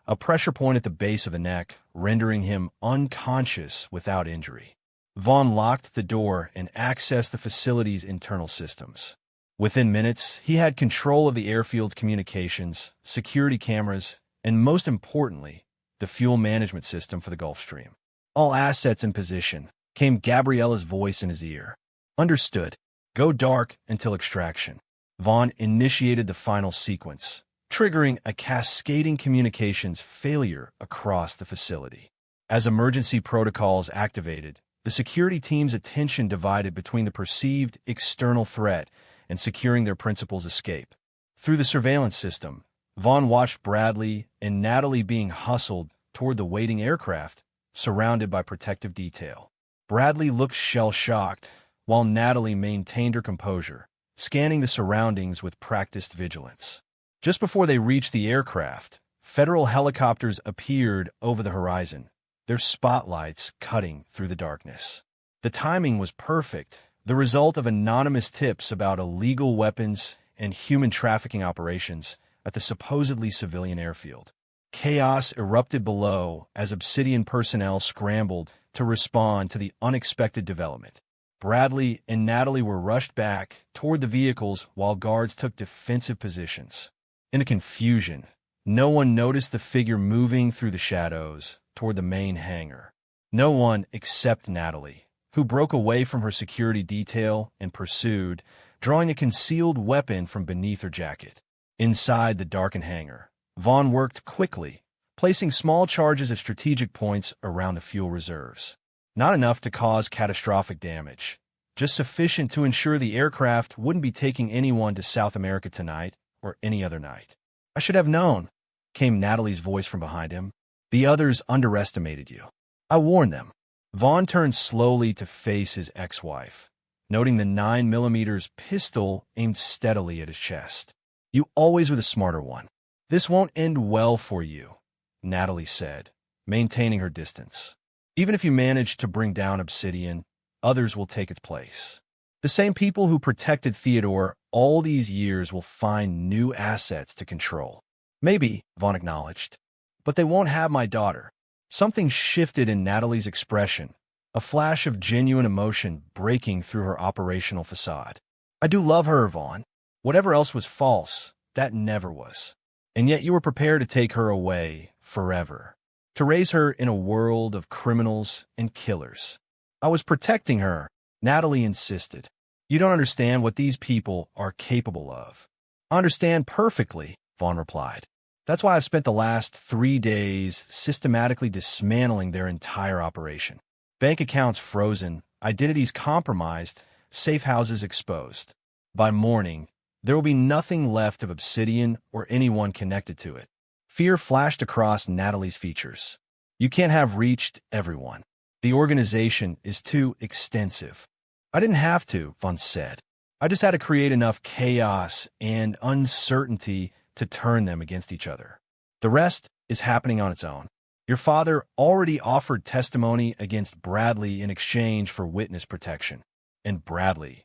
a pressure point at the base of the neck, rendering him unconscious without injury. Vaughn locked the door and accessed the facility's internal systems. Within minutes, he had control of the airfield's communications, security cameras, and most importantly, the fuel management system for the Gulfstream. "All assets in position," came Gabriella's voice in his ear. "Understood. Go dark until extraction." Vaughn initiated the final sequence, triggering a cascading communications failure across the facility. As emergency protocols activated, the security team's attention divided between the perceived external threat and securing their principal's escape. Through the surveillance system, Vaughn watched Bradley and Natalie being hustled toward the waiting aircraft, surrounded by protective detail. Bradley looked shell-shocked, while Natalie maintained her composure, scanning the surroundings with practiced vigilance. Just before they reached the aircraft, federal helicopters appeared over the horizon, their spotlights cutting through the darkness. The timing was perfect, the result of anonymous tips about illegal weapons and human trafficking operations at the supposedly civilian airfield. Chaos erupted below as Obsidian personnel scrambled to respond to the unexpected development. Bradley and Natalie were rushed back toward the vehicles while guards took defensive positions. In the confusion, no one noticed the figure moving through the shadows toward the main hangar. No one except Natalie, who broke away from her security detail and pursued, drawing a concealed weapon from beneath her jacket. Inside the darkened hangar, Vaughn worked quickly, placing small charges at strategic points around the fuel reserves. Not enough to cause catastrophic damage, just sufficient to ensure the aircraft wouldn't be taking anyone to South America tonight or any other night. "I should have known," came Natalie's voice from behind him. "The others underestimated you. I warned them." Vaughn turned slowly to face his ex-wife, noting the 9mm pistol aimed steadily at his chest. "You always were the smarter one. This won't end well for you," Natalie said, maintaining her distance. "Even if you manage to bring down Obsidian, others will take its place. The same people who protected Theodore all these years will find new assets to control." "Maybe," Vaughn acknowledged, "but they won't have my daughter." Something shifted in Natalie's expression, a flash of genuine emotion breaking through her operational facade. "I do love her, Vaughn. Whatever else was false, that never was. And yet you were prepared to take her away forever, to raise her in a world of criminals and killers." "I was protecting her," Natalie insisted. "You don't understand what these people are capable of." "I understand perfectly," Vaughn replied. "That's why I've spent the last 3 days systematically dismantling their entire operation. Bank accounts frozen, identities compromised, safe houses exposed. By morning, there will be nothing left of Obsidian or anyone connected to it." Fear flashed across Natalie's features. "You can't have reached everyone. The organization is too extensive." "I didn't have to," Vaughn said. "I just had to create enough chaos and uncertainty to turn them against each other. The rest is happening on its own. Your father already offered testimony against Bradley in exchange for witness protection. And Bradley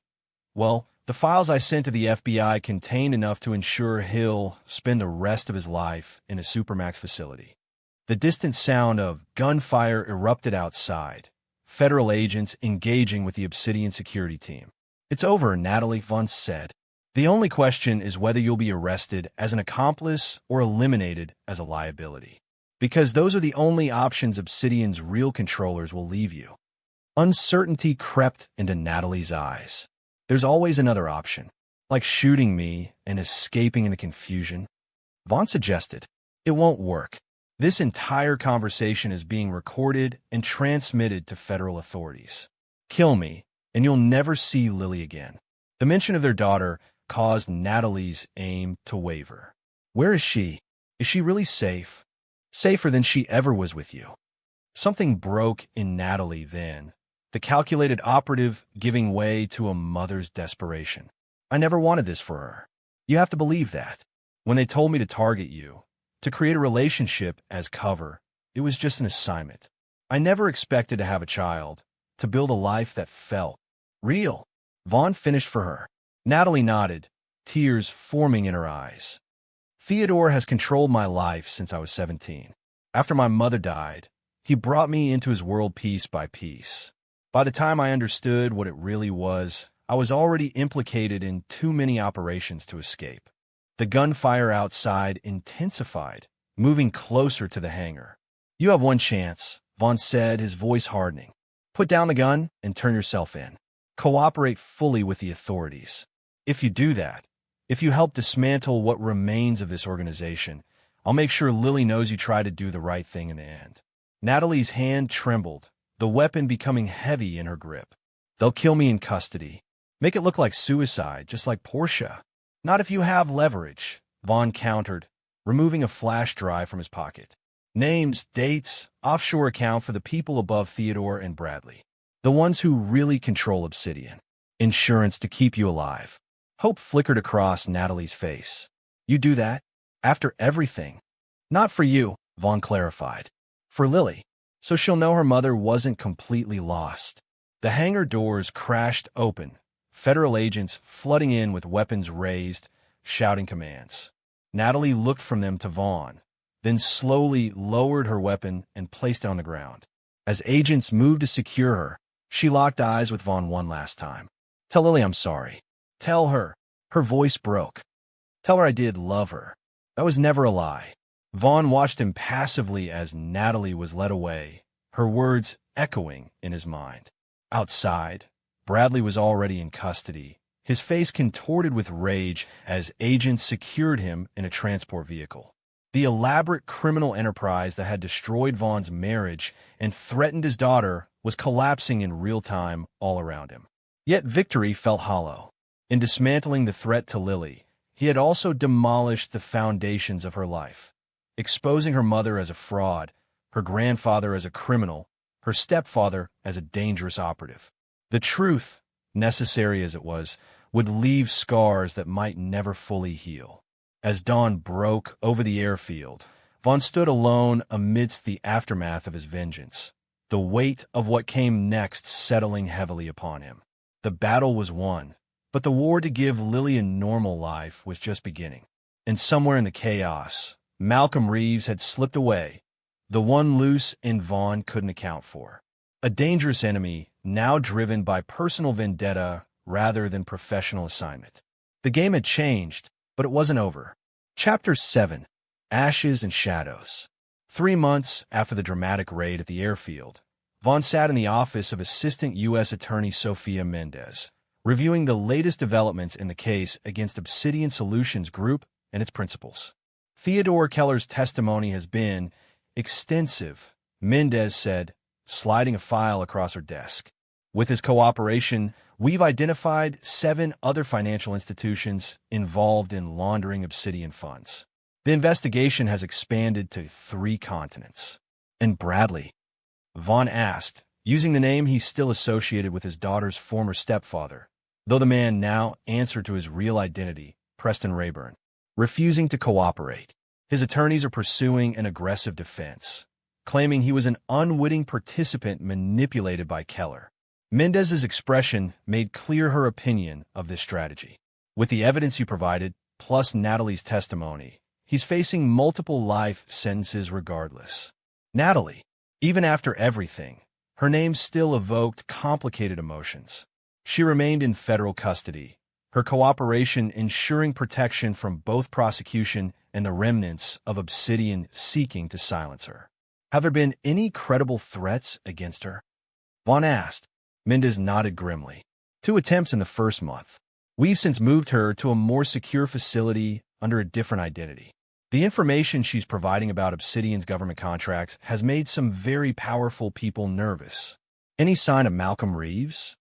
Well, the files I sent to the FBI contained enough to ensure he'll spend the rest of his life in a Supermax facility. The distant sound of gunfire erupted outside, federal agents engaging with the Obsidian security team. "It's over," Natalie once said. "The only question is whether you'll be arrested as an accomplice or eliminated as a liability. Because those are the only options Obsidian's real controllers will leave you." Uncertainty crept into Natalie's eyes. "There's always another option, like shooting me and escaping in the confusion." Vaughn suggested. "It won't work. This entire conversation is being recorded and transmitted to federal authorities. Kill me, and you'll never see Lily again." The mention of their daughter caused Natalie's aim to waver. "Where is she? Is she really safe? Safer than she ever was with you?" Something broke in Natalie then, the calculated operative giving way to a mother's desperation. "I never wanted this for her. You have to believe that. When they told me to target you, to create a relationship as cover, it was just an assignment. I never expected to have a child, to build a life that felt real." Vaughn finished for her. Natalie nodded, tears forming in her eyes. "Theodore has controlled my life since I was 17. After my mother died, he brought me into his world piece by piece. By the time I understood what it really was, I was already implicated in too many operations to escape." The gunfire outside intensified, moving closer to the hangar. "You have one chance," Vaughn said, his voice hardening. "Put down the gun and turn yourself in. Cooperate fully with the authorities. If you do that, if you help dismantle what remains of this organization, I'll make sure Lily knows you tried to do the right thing in the end." Natalie's hand trembled, the weapon becoming heavy in her grip. "They'll kill me in custody. Make it look like suicide, just like Portia." "Not if you have leverage," Vaughn countered, removing a flash drive from his pocket. "Names, dates, offshore account for the people above Theodore and Bradley. The ones who really control Obsidian. Insurance to keep you alive." Hope flickered across Natalie's face. "You do that? After everything?" "Not for you," Vaughn clarified. "For Lily. So she'll know her mother wasn't completely lost." The hangar doors crashed open, federal agents flooding in with weapons raised, shouting commands. Natalie looked from them to Vaughn, then slowly lowered her weapon and placed it on the ground. As agents moved to secure her, she locked eyes with Vaughn one last time. "Tell Lily I'm sorry. Tell her." Her voice broke. "Tell her I did love her. That was never a lie." Vaughn watched him passively as Natalie was led away, her words echoing in his mind. Outside, Bradley was already in custody, his face contorted with rage as agents secured him in a transport vehicle. The elaborate criminal enterprise that had destroyed Vaughn's marriage and threatened his daughter was collapsing in real time all around him. Yet victory felt hollow. In dismantling the threat to Lily, he had also demolished the foundations of her life, exposing her mother as a fraud, her grandfather as a criminal, her stepfather as a dangerous operative. The truth, necessary as it was, would leave scars that might never fully heal. As dawn broke over the airfield, Vaughn stood alone amidst the aftermath of his vengeance, the weight of what came next settling heavily upon him. The battle was won, but the war to give Lily a normal life was just beginning. And somewhere in the chaos, Malcolm Reeves had slipped away, the one loose and Vaughn couldn't account for. A dangerous enemy, now driven by personal vendetta rather than professional assignment. The game had changed, but it wasn't over. Chapter 7. Ashes and Shadows. 3 months after the dramatic raid at the airfield, Vaughn sat in the office of Assistant U.S. Attorney Sophia Mendez, reviewing the latest developments in the case against Obsidian Solutions Group and its principals. "Theodore Keller's testimony has been extensive," Mendez said, sliding a file across her desk. "With his cooperation, we've identified 7 other financial institutions involved in laundering Obsidian funds. The investigation has expanded to 3 continents." "And Bradley?" Vaughn asked, using the name he still associated with his daughter's former stepfather, though the man now answered to his real identity, Preston Rayburn. "Refusing to cooperate. His attorneys are pursuing an aggressive defense, claiming he was an unwitting participant manipulated by Keller." Mendez's expression made clear her opinion of this strategy. With the evidence he provided, plus Natalie's testimony, he's facing multiple life sentences regardless. Natalie, even after everything, her name still evoked complicated emotions. She remained in federal custody, her cooperation ensuring protection from both prosecution and the remnants of Obsidian seeking to silence her. Have there been any credible threats against her? Vaughn asked. Mendez nodded grimly. 2 attempts in the first month. We've since moved her to a more secure facility under a different identity. The information she's providing about Obsidian's government contracts has made some very powerful people nervous. Any sign of Malcolm Reeves?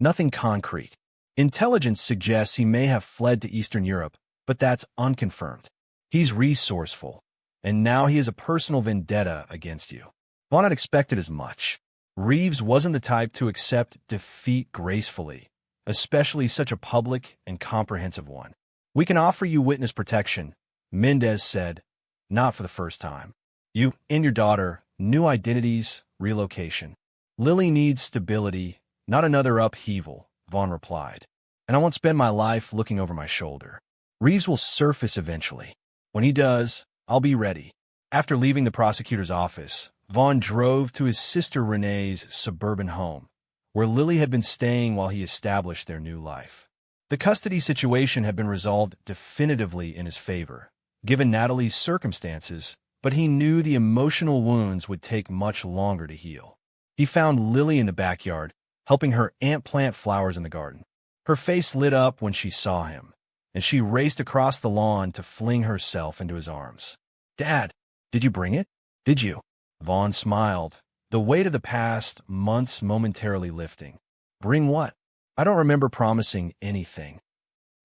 Nothing concrete. Intelligence suggests he may have fled to Eastern Europe, but that's unconfirmed. He's resourceful, and now he has a personal vendetta against you. Vaughn had expected as much. Reeves wasn't the type to accept defeat gracefully, especially such a public and comprehensive one. We can offer you witness protection, Mendez said, not for the first time. You and your daughter, new identities, relocation. Lily needs stability, not another upheaval, Vaughn replied. And I won't spend my life looking over my shoulder. Reeves will surface eventually. When he does, I'll be ready. After leaving the prosecutor's office, Vaughn drove to his sister Renee's suburban home, where Lily had been staying while he established their new life. The custody situation had been resolved definitively in his favor, given Natalie's circumstances, but he knew the emotional wounds would take much longer to heal. He found Lily in the backyard, helping her aunt plant flowers in the garden. Her face lit up when she saw him, and she raced across the lawn to fling herself into his arms. Dad, did you bring it? Did you? Vaughn smiled, the weight of the past months momentarily lifting. Bring what? I don't remember promising anything.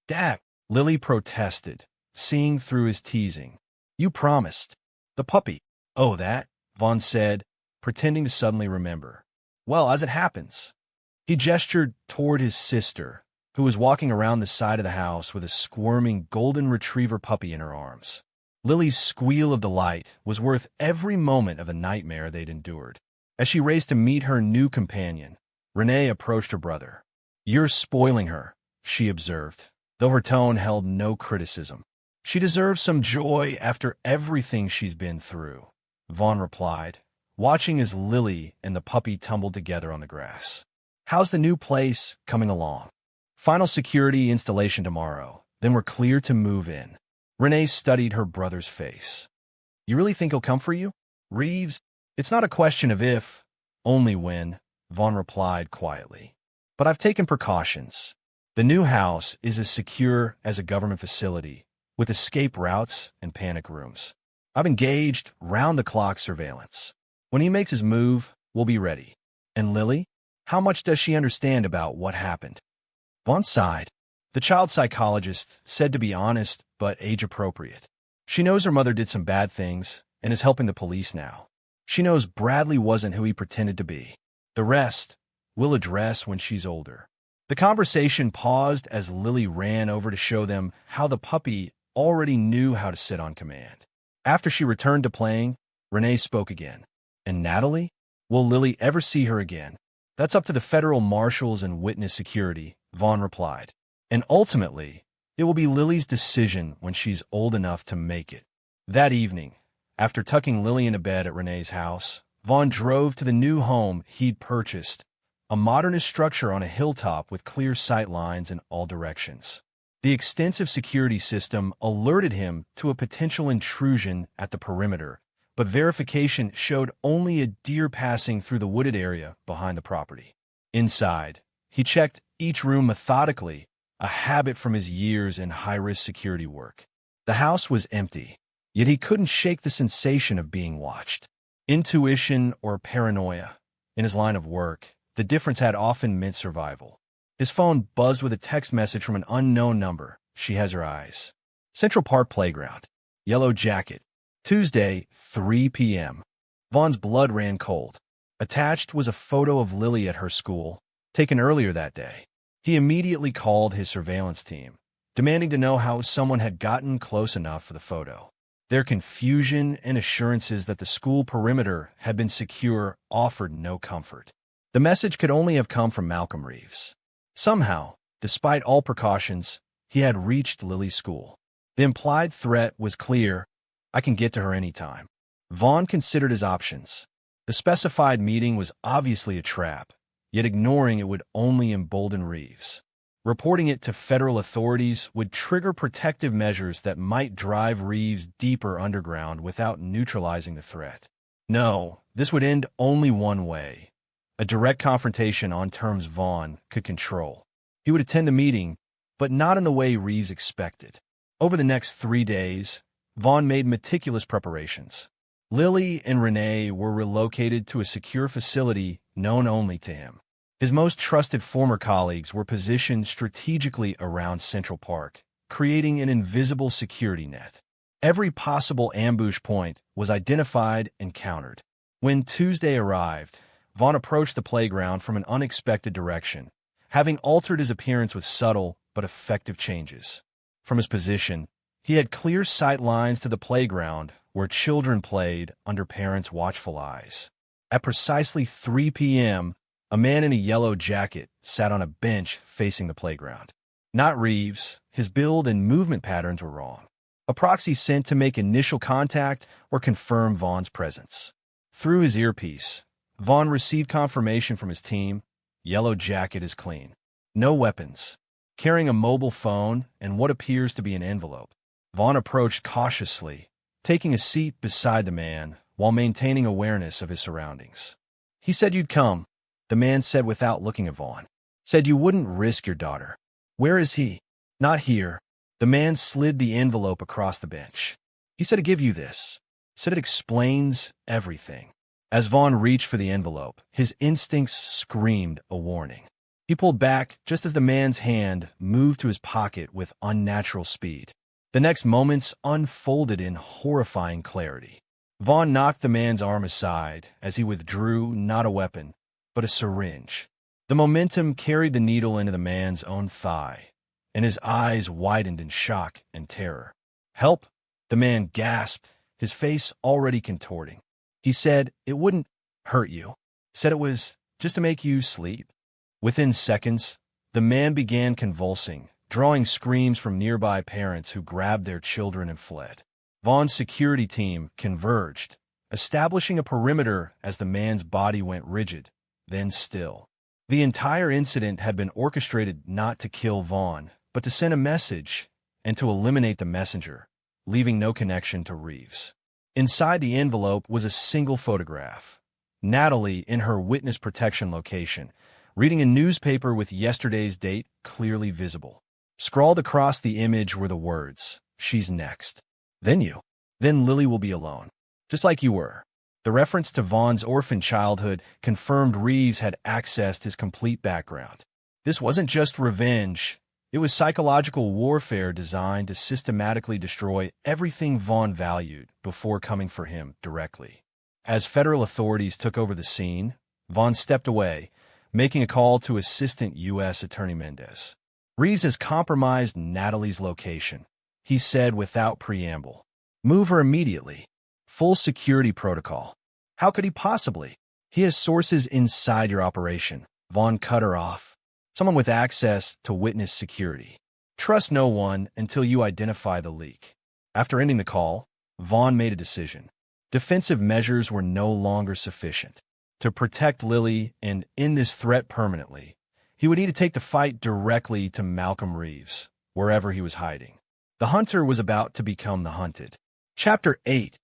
Dad, Lily protested, seeing through his teasing. You promised. The puppy. Oh, that, Vaughn said, pretending to suddenly remember. Well, as it happens. He gestured toward his sister, who was walking around the side of the house with a squirming golden retriever puppy in her arms. Lily's squeal of delight was worth every moment of the nightmare they'd endured. As she raced to meet her new companion, Renee approached her brother. You're spoiling her, she observed, though her tone held no criticism. She deserves some joy after everything she's been through, Vaughn replied, watching as Lily and the puppy tumbled together on the grass. How's the new place coming along? Final security installation tomorrow, then we're clear to move in. Renee studied her brother's face. You really think he'll come for you? Reeves? It's not a question of if, only when, Vaughn replied quietly. But I've taken precautions. The new house is as secure as a government facility, with escape routes and panic rooms. I've engaged round-the-clock surveillance. When he makes his move, we'll be ready. And Lily? How much does she understand about what happened? Vaughn sighed. The child psychologist said to be honest but age-appropriate. She knows her mother did some bad things and is helping the police now. She knows Bradley wasn't who he pretended to be. The rest we'll address when she's older. The conversation paused as Lily ran over to show them how the puppy already knew how to sit on command. After she returned to playing, Renee spoke again. And Natalie? Will Lily ever see her again? That's up to the federal marshals and witness security, Vaughn replied. And ultimately, it will be Lily's decision when she's old enough to make it. That evening, after tucking Lily into bed at Renee's house, Vaughn drove to the new home he'd purchased, a modernist structure on a hilltop with clear sight lines in all directions. The extensive security system alerted him to a potential intrusion at the perimeter, but verification showed only a deer passing through the wooded area behind the property. Inside, he checked each room methodically, a habit from his years in high-risk security work. The house was empty, yet he couldn't shake the sensation of being watched. Intuition or paranoia. In his line of work, the difference had often meant survival. His phone buzzed with a text message from an unknown number. She has her eyes. Central Park Playground. Yellow Jacket. Tuesday, 3 p.m. Vaughn's blood ran cold. Attached was a photo of Lily at her school, taken earlier that day. He immediately called his surveillance team, demanding to know how someone had gotten close enough for the photo. Their confusion and assurances that the school perimeter had been secure offered no comfort. The message could only have come from Malcolm Reeves. Somehow, despite all precautions, he had reached Lily's school. The implied threat was clear: I can get to her anytime. Vaughn considered his options. The specified meeting was obviously a trap, yet ignoring it would only embolden Reeves. Reporting it to federal authorities would trigger protective measures that might drive Reeves deeper underground without neutralizing the threat. No, this would end only one way: a direct confrontation on terms Vaughn could control. He would attend the meeting, but not in the way Reeves expected. Over the next 3 days, Vaughn made meticulous preparations. Lily and Renee were relocated to a secure facility known only to him. His most trusted former colleagues were positioned strategically around Central Park, creating an invisible security net. Every possible ambush point was identified and countered. When Tuesday arrived, Vaughn approached the playground from an unexpected direction, having altered his appearance with subtle but effective changes. From his position, he had clear sight lines to the playground where children played under parents' watchful eyes. At precisely 3 p.m., a man in a yellow jacket sat on a bench facing the playground. Not Reeves. His build and movement patterns were wrong. A proxy sent to make initial contact or confirm Vaughn's presence. Through his earpiece, Vaughn received confirmation from his team: Yellow Jacket is clean. No weapons. Carrying a mobile phone and what appears to be an envelope, Vaughn approached cautiously, taking a seat beside the man while maintaining awareness of his surroundings. He said you'd come, the man said without looking at Vaughn. Said you wouldn't risk your daughter. Where is he? Not here. The man slid the envelope across the bench. He said to give you this. Said it explains everything. As Vaughn reached for the envelope, his instincts screamed a warning. He pulled back just as the man's hand moved to his pocket with unnatural speed. The next moments unfolded in horrifying clarity. Vaughn knocked the man's arm aside as he withdrew not a weapon, but a syringe. The momentum carried the needle into the man's own thigh, and his eyes widened in shock and terror. Help! The man gasped, his face already contorting. He said it wouldn't hurt you. Said it was just to make you sleep. Within seconds, the man began convulsing, drawing screams from nearby parents who grabbed their children and fled. Vaughn's security team converged, establishing a perimeter as the man's body went rigid, then still. The entire incident had been orchestrated not to kill Vaughn, but to send a message and to eliminate the messenger, leaving no connection to Reeves. Inside the envelope was a single photograph. Natalie in her witness protection location, reading a newspaper with yesterday's date clearly visible. Scrawled across the image were the words, "She's next. Then you. Then Lily will be alone. Just like you were." The reference to Vaughn's orphan childhood confirmed Reeves had accessed his complete background. This wasn't just revenge. It was psychological warfare designed to systematically destroy everything Vaughn valued before coming for him directly. As federal authorities took over the scene, Vaughn stepped away, making a call to Assistant U.S. Attorney Mendez. Reeves has compromised Natalie's location, he said without preamble. Move her immediately. Full security protocol. How could he possibly? He has sources inside your operation. Vaughn cut her off. Someone with access to witness security. Trust no one until you identify the leak. After ending the call, Vaughn made a decision. Defensive measures were no longer sufficient. To protect Lily and end this threat permanently, he would need to take the fight directly to Malcolm Reeves, wherever he was hiding. The hunter was about to become the hunted. Chapter 8.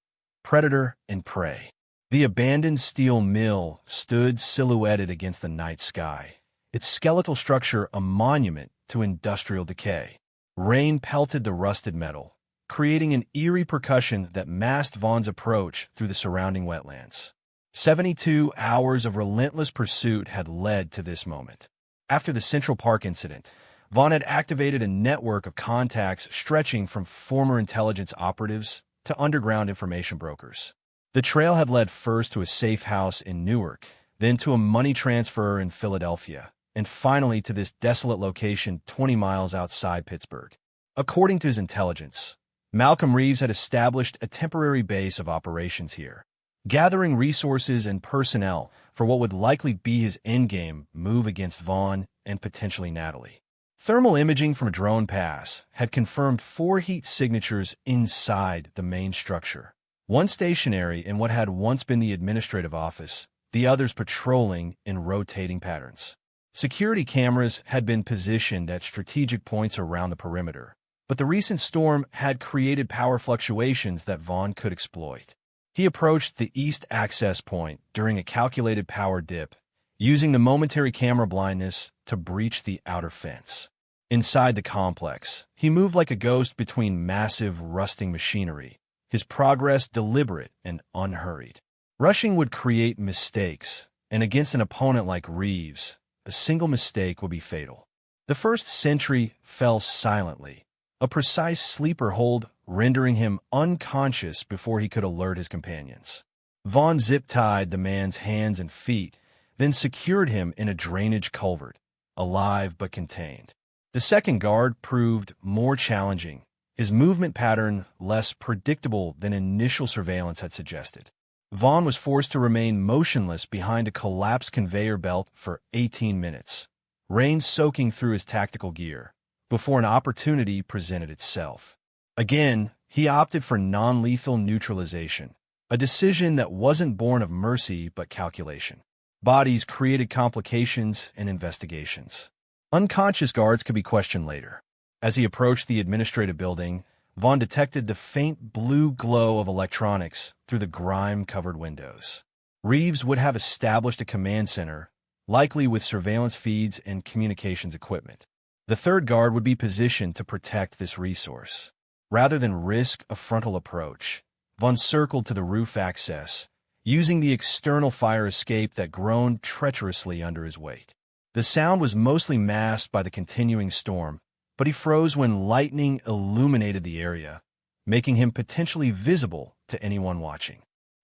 Predator and Prey. The abandoned steel mill stood silhouetted against the night sky, its skeletal structure a monument to industrial decay. Rain pelted the rusted metal, creating an eerie percussion that masked Vaughn's approach through the surrounding wetlands. 72 hours of relentless pursuit had led to this moment. After the Central Park incident, Vaughn had activated a network of contacts stretching from former intelligence operatives to underground information brokers. The trail had led first to a safe house in Newark, then to a money transfer in Philadelphia, and finally to this desolate location 20 miles outside Pittsburgh. According to his intelligence, Malcolm Reeves had established a temporary base of operations here. gathering resources and personnel for what would likely be his endgame move against Vaughn and potentially Natalie. Thermal imaging from a drone pass had confirmed 4 heat signatures inside the main structure. One stationary in what had once been the administrative office, the others patrolling in rotating patterns. Security cameras had been positioned at strategic points around the perimeter, but the recent storm had created power fluctuations that Vaughn could exploit. He approached the east access point during a calculated power dip, using the momentary camera blindness to breach the outer fence. Inside the complex, he moved like a ghost between massive, rusting machinery, his progress deliberate and unhurried. Rushing would create mistakes, and against an opponent like Reeves, a single mistake would be fatal. The first sentry fell silently, a precise sleeper hold rendering him unconscious before he could alert his companions. Vaughn zip-tied the man's hands and feet, then secured him in a drainage culvert, alive but contained. The second guard proved more challenging, his movement pattern less predictable than initial surveillance had suggested. Vaughn was forced to remain motionless behind a collapsed conveyor belt for 18 minutes, rain soaking through his tactical gear, before an opportunity presented itself. Again, he opted for non-lethal neutralization, a decision that wasn't born of mercy but calculation. Bodies created complications and investigations. Unconscious guards could be questioned later. As he approached the administrative building, Vaughn detected the faint blue glow of electronics through the grime-covered windows. Reeves would have established a command center, likely with surveillance feeds and communications equipment. The third guard would be positioned to protect this resource. Rather than risk a frontal approach, Vaughn circled to the roof access, using the external fire escape that groaned treacherously under his weight. The sound was mostly masked by the continuing storm, but he froze when lightning illuminated the area, making him potentially visible to anyone watching.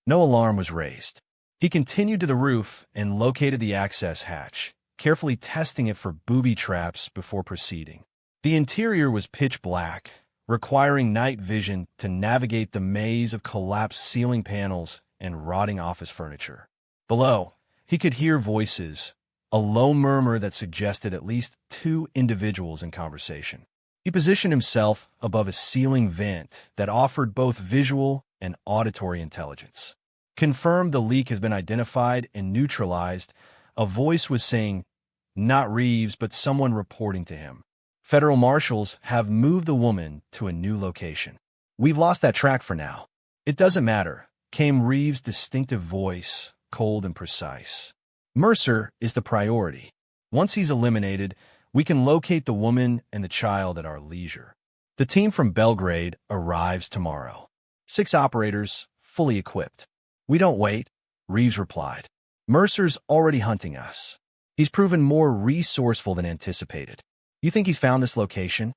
No alarm was raised. He continued to the roof and located the access hatch, carefully testing it for booby traps before proceeding. The interior was pitch black, requiring night vision to navigate the maze of collapsed ceiling panels and rotting office furniture. Below, he could hear voices, a low murmur that suggested at least 2 individuals in conversation. He positioned himself above a ceiling vent that offered both visual and auditory intelligence. Confirmed the leak has been identified and neutralized, a voice was saying, not Reeves, but someone reporting to him. Federal marshals have moved the woman to a new location. We've lost that track for now. It doesn't matter, came Reeves' distinctive voice, cold and precise. Mercer is the priority. Once he's eliminated, we can locate the woman and the child at our leisure. The team from Belgrade arrives tomorrow. 6 operators, fully equipped. We don't wait, Reeves replied. Mercer's already hunting us. He's proven more resourceful than anticipated. You think he's found this location?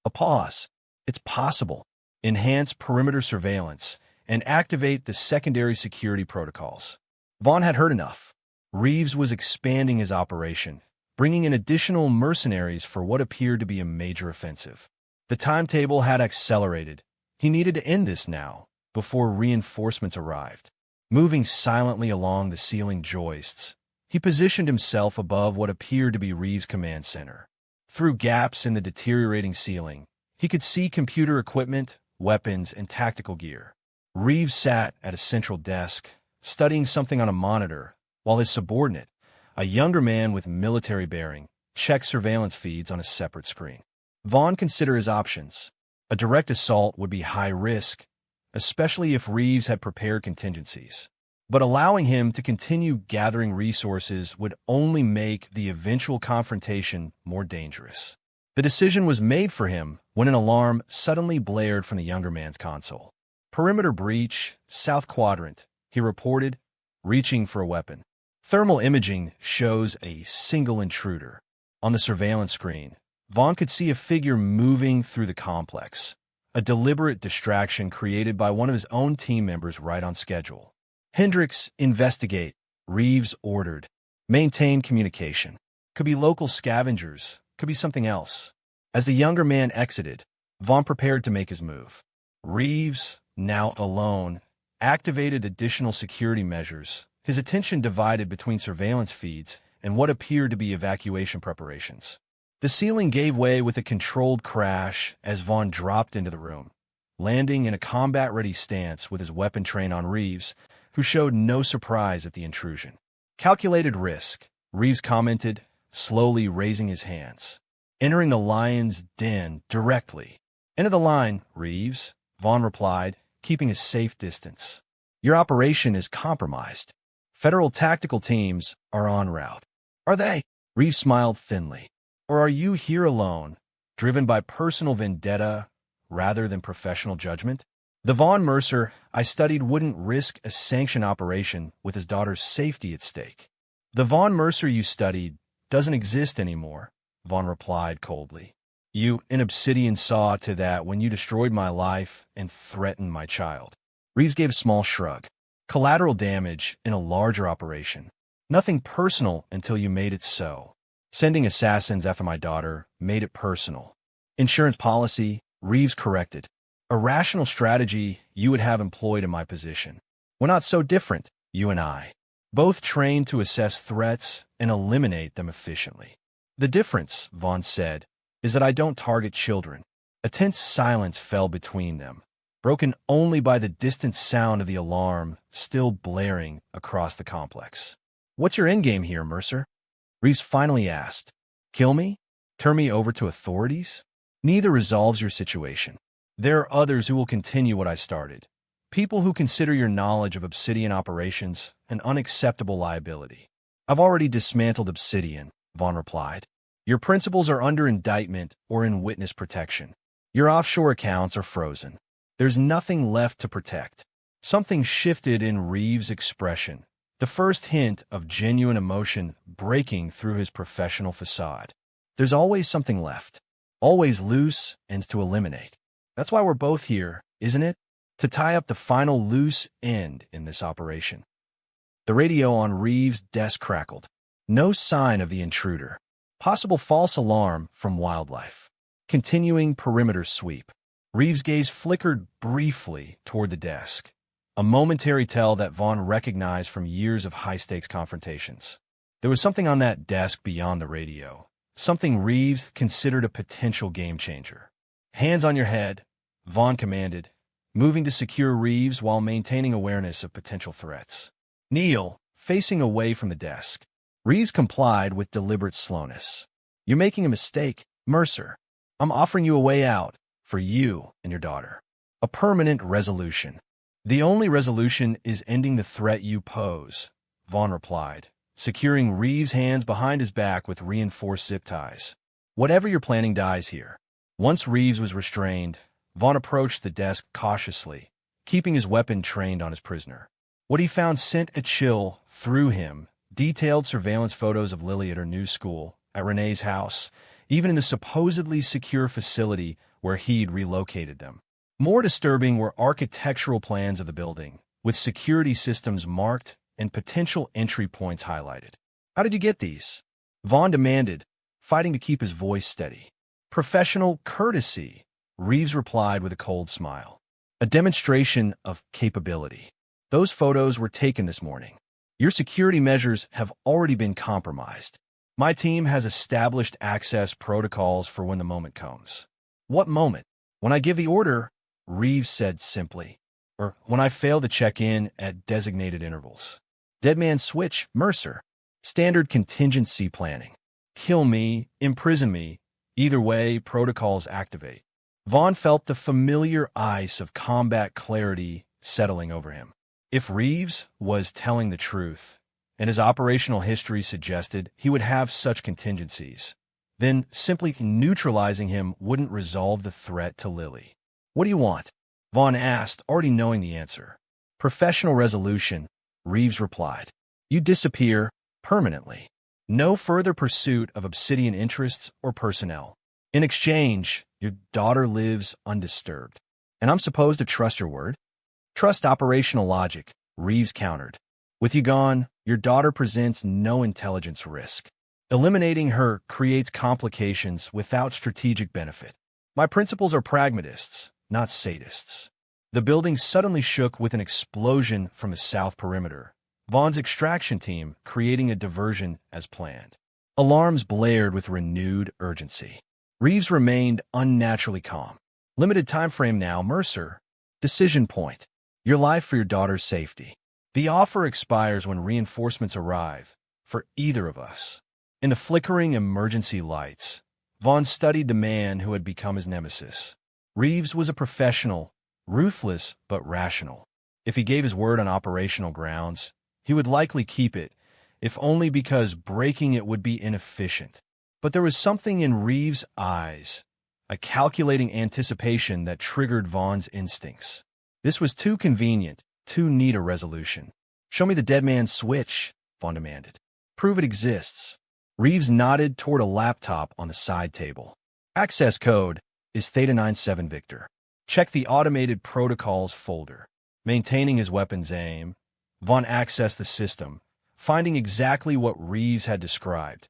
A pause. It's possible. Enhance perimeter surveillance and activate the secondary security protocols. Vaughn had heard enough. Reeves was expanding his operation, bringing in additional mercenaries for what appeared to be a major offensive. The timetable had accelerated. He needed to end this now, before reinforcements arrived. Moving silently along the ceiling joists, he positioned himself above what appeared to be Reeves' command center. Through gaps in the deteriorating ceiling, he could see computer equipment, weapons, and tactical gear. Reeves sat at a central desk, studying something on a monitor, while his subordinate, a younger man with military bearing, checked surveillance feeds on a separate screen. Vaughn considered his options. A direct assault would be high risk, especially if Reeves had prepared contingencies. But allowing him to continue gathering resources would only make the eventual confrontation more dangerous. The decision was made for him when an alarm suddenly blared from the younger man's console. Perimeter breach, South Quadrant, he reported, reaching for a weapon. Thermal imaging shows a single intruder. On the surveillance screen, Vaughn could see a figure moving through the complex, a deliberate distraction created by one of his own team members right on schedule. Hendricks, investigate, Reeves ordered. Maintain communication. Could be local scavengers, could be something else. As the younger man exited, Vaughn prepared to make his move. Reeves, now alone, activated additional security measures, his attention divided between surveillance feeds and what appeared to be evacuation preparations. The ceiling gave way with a controlled crash as Vaughn dropped into the room, landing in a combat-ready stance with his weapon trained on Reeves, who showed no surprise at the intrusion. Calculated risk, Reeves commented, slowly raising his hands. Entering the lion's den directly. Enter the line, Reeves, Vaughn replied, keeping a safe distance. Your operation is compromised. Federal tactical teams are en route. Are they? Reeves smiled thinly. Or are you here alone, driven by personal vendetta rather than professional judgment? The Vaughn Mercer I studied wouldn't risk a sanctioned operation with his daughter's safety at stake. The Vaughn Mercer you studied doesn't exist anymore, Vaughn replied coldly. You in Obsidian saw to that when you destroyed my life and threatened my child. Reeves gave a small shrug. Collateral damage in a larger operation. Nothing personal until you made it so. Sending assassins after my daughter made it personal. Insurance policy, Reeves corrected. A rational strategy you would have employed in my position. We're not so different, you and I. Both trained to assess threats and eliminate them efficiently. The difference, Vaughn said, is that I don't target children. A tense silence fell between them, broken only by the distant sound of the alarm still blaring across the complex. What's your endgame here, Mercer? Reeves finally asked. Kill me? Turn me over to authorities? Neither resolves your situation. There are others who will continue what I started. People who consider your knowledge of Obsidian operations an unacceptable liability. I've already dismantled Obsidian, Vaughn replied. Your principals are under indictment or in witness protection. Your offshore accounts are frozen. There's nothing left to protect. Something shifted in Reeves' expression, the first hint of genuine emotion breaking through his professional facade. There's always something left. Always loose ends to eliminate. That's why we're both here, isn't it? To tie up the final loose end in this operation. The radio on Reeves' desk crackled. No sign of the intruder. Possible false alarm from wildlife. Continuing perimeter sweep. Reeves' gaze flickered briefly toward the desk, a momentary tell that Vaughn recognized from years of high-stakes confrontations. There was something on that desk beyond the radio, something Reeves considered a potential game-changer. Hands on your head, Vaughn commanded, moving to secure Reeves while maintaining awareness of potential threats. Kneel, facing away from the desk. Reeves complied with deliberate slowness. You're making a mistake, Mercer. I'm offering you a way out, for you and your daughter. A permanent resolution. The only resolution is ending the threat you pose, Vaughn replied, securing Reeves' hands behind his back with reinforced zip ties. Whatever you're planning dies here. Once Reeves was restrained, Vaughn approached the desk cautiously, keeping his weapon trained on his prisoner. What he found sent a chill through him. Detailed surveillance photos of Lily at her new school, at Renee's house, even in the supposedly secure facility where he'd relocated them. More disturbing were architectural plans of the building, with security systems marked and potential entry points highlighted. How did you get these? Vaughn demanded, fighting to keep his voice steady. Professional courtesy, Reeves replied with a cold smile. A demonstration of capability. Those photos were taken this morning. Your security measures have already been compromised. My team has established access protocols for when the moment comes. What moment? When I give the order, Reeves said simply, or when I fail to check in at designated intervals. Dead man switch, Mercer. Standard contingency planning. Kill me, imprison me. Either way, protocols activate. Vaughn felt the familiar ice of combat clarity settling over him. If Reeves was telling the truth, and his operational history suggested he would have such contingencies, then simply neutralizing him wouldn't resolve the threat to Lily. What do you want? Vaughn asked, already knowing the answer. Professional resolution, Reeves replied. You disappear permanently. No further pursuit of Obsidian interests or personnel. In exchange, your daughter lives undisturbed. And I'm supposed to trust your word? Trust operational logic, Reeves countered. With you gone, your daughter presents no intelligence risk. Eliminating her creates complications without strategic benefit. My principals are pragmatists, not sadists. The building suddenly shook with an explosion from the south perimeter, Vaughn's extraction team creating a diversion as planned. Alarms blared with renewed urgency. Reeves remained unnaturally calm. Limited time frame now, Mercer. Decision point. Your life for your daughter's safety. The offer expires when reinforcements arrive, for either of us. In the flickering emergency lights, Vaughn studied the man who had become his nemesis. Reeves was a professional, ruthless but rational. If he gave his word on operational grounds, he would likely keep it, if only because breaking it would be inefficient. But there was something in Reeves' eyes, a calculating anticipation that triggered Vaughn's instincts. This was too convenient, too neat a resolution. Show me the dead man's switch, Vaughn demanded. Prove it exists. Reeves nodded toward a laptop on the side table. Access code is Theta 97 Victor. Check the automated protocols folder. Maintaining his weapon's aim, Vaughn accessed the system, finding exactly what Reeves had described.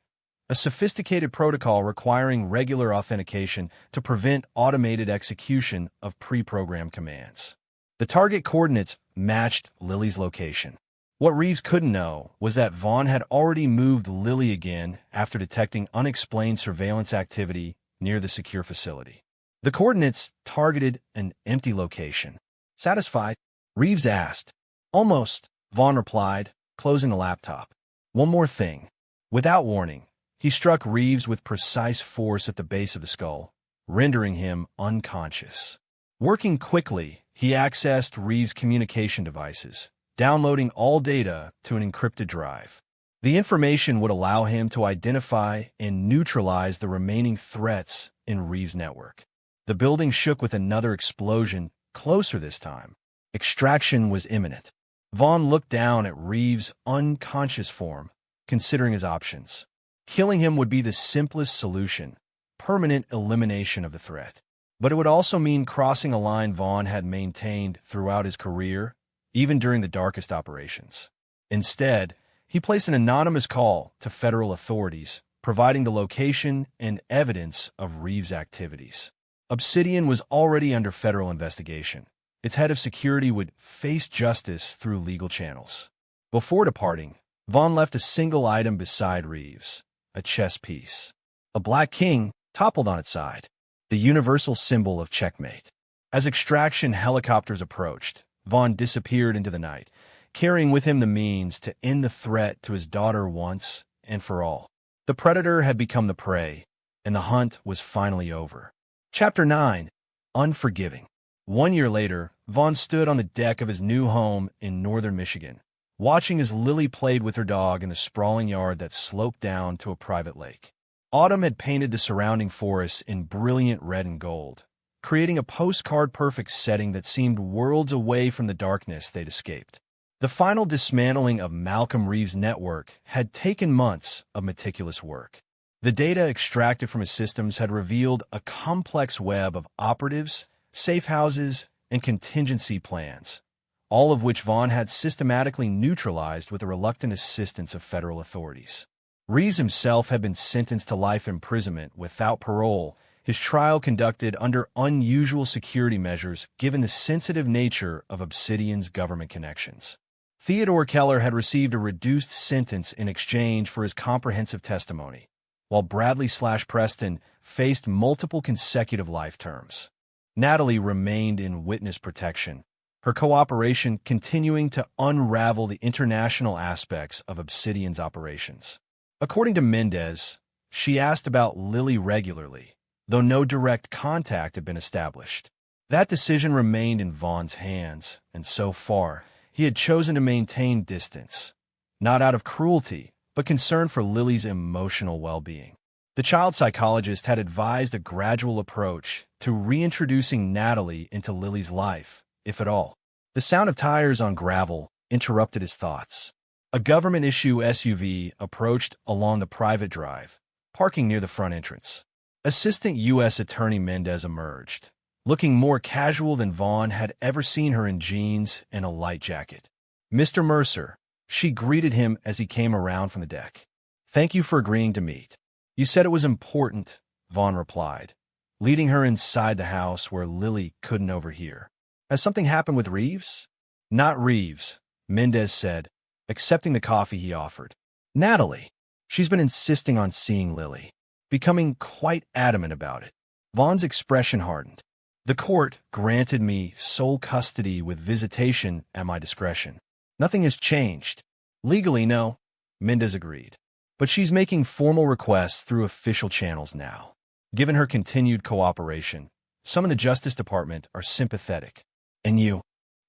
A sophisticated protocol requiring regular authentication to prevent automated execution of pre-programmed commands. The target coordinates matched Lily's location. What Reeves couldn't know was that Vaughn had already moved Lily again after detecting unexplained surveillance activity near the secure facility. The coordinates targeted an empty location. Satisfied? Reeves asked. Almost, Vaughn replied, closing the laptop. One more thing. Without warning, he struck Reeves with precise force at the base of the skull, rendering him unconscious. Working quickly, he accessed Reeves' communication devices, downloading all data to an encrypted drive. The information would allow him to identify and neutralize the remaining threats in Reeves' network. The building shook with another explosion, closer this time. Extraction was imminent. Vaughn looked down at Reeves' unconscious form, considering his options. Killing him would be the simplest solution, permanent elimination of the threat. But it would also mean crossing a line Vaughn had maintained throughout his career, even during the darkest operations. Instead, he placed an anonymous call to federal authorities, providing the location and evidence of Reeves' activities. Obsidian was already under federal investigation. Its head of security would face justice through legal channels. Before departing, Vaughn left a single item beside Reeves, a chess piece. A black king toppled on its side, the universal symbol of checkmate. As extraction helicopters approached, Vaughn disappeared into the night, carrying with him the means to end the threat to his daughter once and for all. The predator had become the prey, and the hunt was finally over. Chapter 9. Unforgiving. 1 year later, Vaughn stood on the deck of his new home in northern Michigan, watching as Lily played with her dog in the sprawling yard that sloped down to a private lake. Autumn had painted the surrounding forests in brilliant red and gold, creating a postcard-perfect setting that seemed worlds away from the darkness they'd escaped. The final dismantling of Malcolm Reeves' network had taken months of meticulous work. The data extracted from his systems had revealed a complex web of operatives, safe houses, and contingency plans, all of which Vaughn had systematically neutralized with the reluctant assistance of federal authorities. Reeves himself had been sentenced to life imprisonment without parole, his trial conducted under unusual security measures given the sensitive nature of Obsidian's government connections. Theodore Keller had received a reduced sentence in exchange for his comprehensive testimony, while Bradley/Preston faced multiple consecutive life terms. Natalie remained in witness protection, her cooperation continuing to unravel the international aspects of Obsidian's operations. According to Mendez, she asked about Lily regularly, though no direct contact had been established. That decision remained in Vaughn's hands, and so far, he had chosen to maintain distance, not out of cruelty, but concern for Lily's emotional well-being. The child psychologist had advised a gradual approach to reintroducing Natalie into Lily's life, if at all. The sound of tires on gravel interrupted his thoughts. A government-issue SUV approached along the private drive, parking near the front entrance. Assistant U.S. Attorney Mendez emerged, looking more casual than Vaughn had ever seen her in jeans and a light jacket. "Mr. Mercer," she greeted him as he came around from the deck. "Thank you for agreeing to meet." "You said it was important," Vaughn replied, leading her inside the house where Lily couldn't overhear. Has something happened with Reeves? Not Reeves, Mendez said, accepting the coffee he offered. Natalie. She's been insisting on seeing Lily, becoming quite adamant about it. Vaughn's expression hardened. The court granted me sole custody with visitation at my discretion. Nothing has changed. Legally, no, Mendez agreed. But she's making formal requests through official channels now. Given her continued cooperation, some in the Justice Department are sympathetic. And you?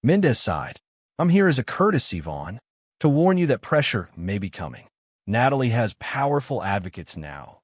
Mendez sighed. I'm here as a courtesy, Vaughn, to warn you that pressure may be coming. Natalie has powerful advocates now.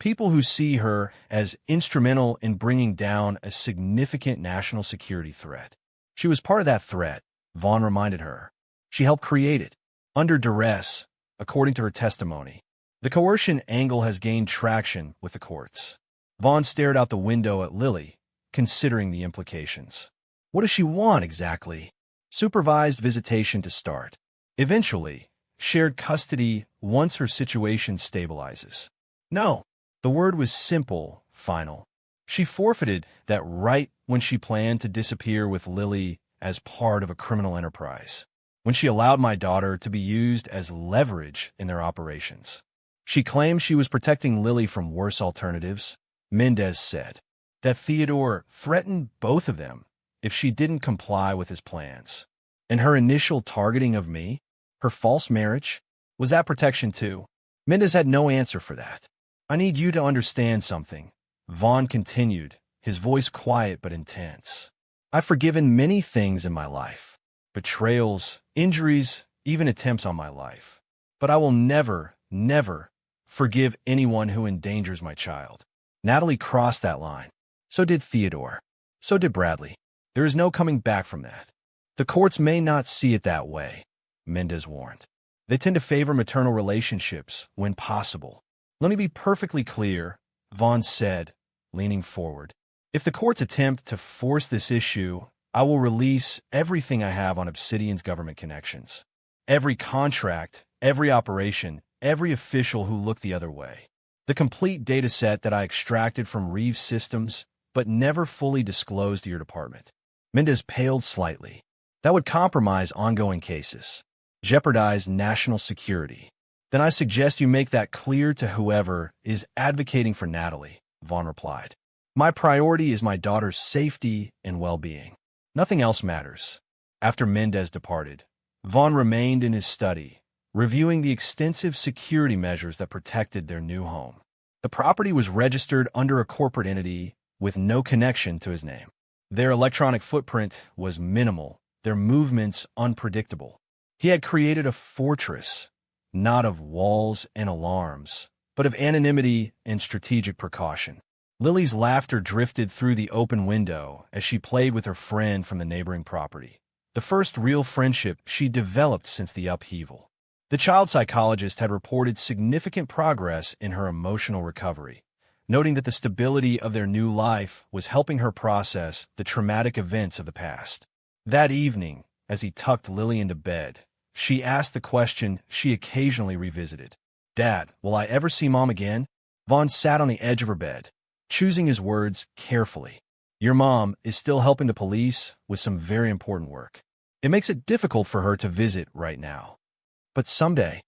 People who see her as instrumental in bringing down a significant national security threat. She was part of that threat, Vaughn reminded her. She helped create it, under duress, according to her testimony. The coercion angle has gained traction with the courts. Vaughn stared out the window at Lily, considering the implications. What does she want exactly? Supervised visitation to start. Eventually, shared custody once her situation stabilizes. No, the word was simple, final. She forfeited that right when she planned to disappear with Lily as part of a criminal enterprise, when she allowed my daughter to be used as leverage in their operations. She claimed she was protecting Lily from worse alternatives, Mendez said, that Theodore threatened both of them if she didn't comply with his plans. And her initial targeting of me, her false marriage, was that protection too? Mendez had no answer for that. I need you to understand something, Vaughn continued, his voice quiet but intense. I've forgiven many things in my life. Betrayals, injuries, even attempts on my life. But I will never, never forgive anyone who endangers my child. Natalie crossed that line. So did Theodore. So did Bradley. There is no coming back from that. The courts may not see it that way, Mendez warned. They tend to favor maternal relationships when possible. Let me be perfectly clear, Vaughn said, leaning forward. If the courts attempt to force this issue, I will release everything I have on Obsidian's government connections. Every contract, every operation, every official who looked the other way. The complete data set that I extracted from Reeves systems, but never fully disclosed to your department. Mendez paled slightly. That would compromise ongoing cases, jeopardize national security. Then I suggest you make that clear to whoever is advocating for Natalie, Vaughn replied. My priority is my daughter's safety and well-being. Nothing else matters. After Mendez departed, Vaughn remained in his study, reviewing the extensive security measures that protected their new home. The property was registered under a corporate entity with no connection to his name. Their electronic footprint was minimal, their movements unpredictable. He had created a fortress, not of walls and alarms, but of anonymity and strategic precaution. Lily's laughter drifted through the open window as she played with her friend from the neighboring property, the first real friendship she developed since the upheaval. The child psychologist had reported significant progress in her emotional recovery, noting that the stability of their new life was helping her process the traumatic events of the past. That evening, as he tucked Lily into bed, she asked the question she occasionally revisited. Dad, will I ever see Mom again? Vaughn sat on the edge of her bed, choosing his words carefully. Your mom is still helping the police with some very important work. It makes it difficult for her to visit right now. But someday,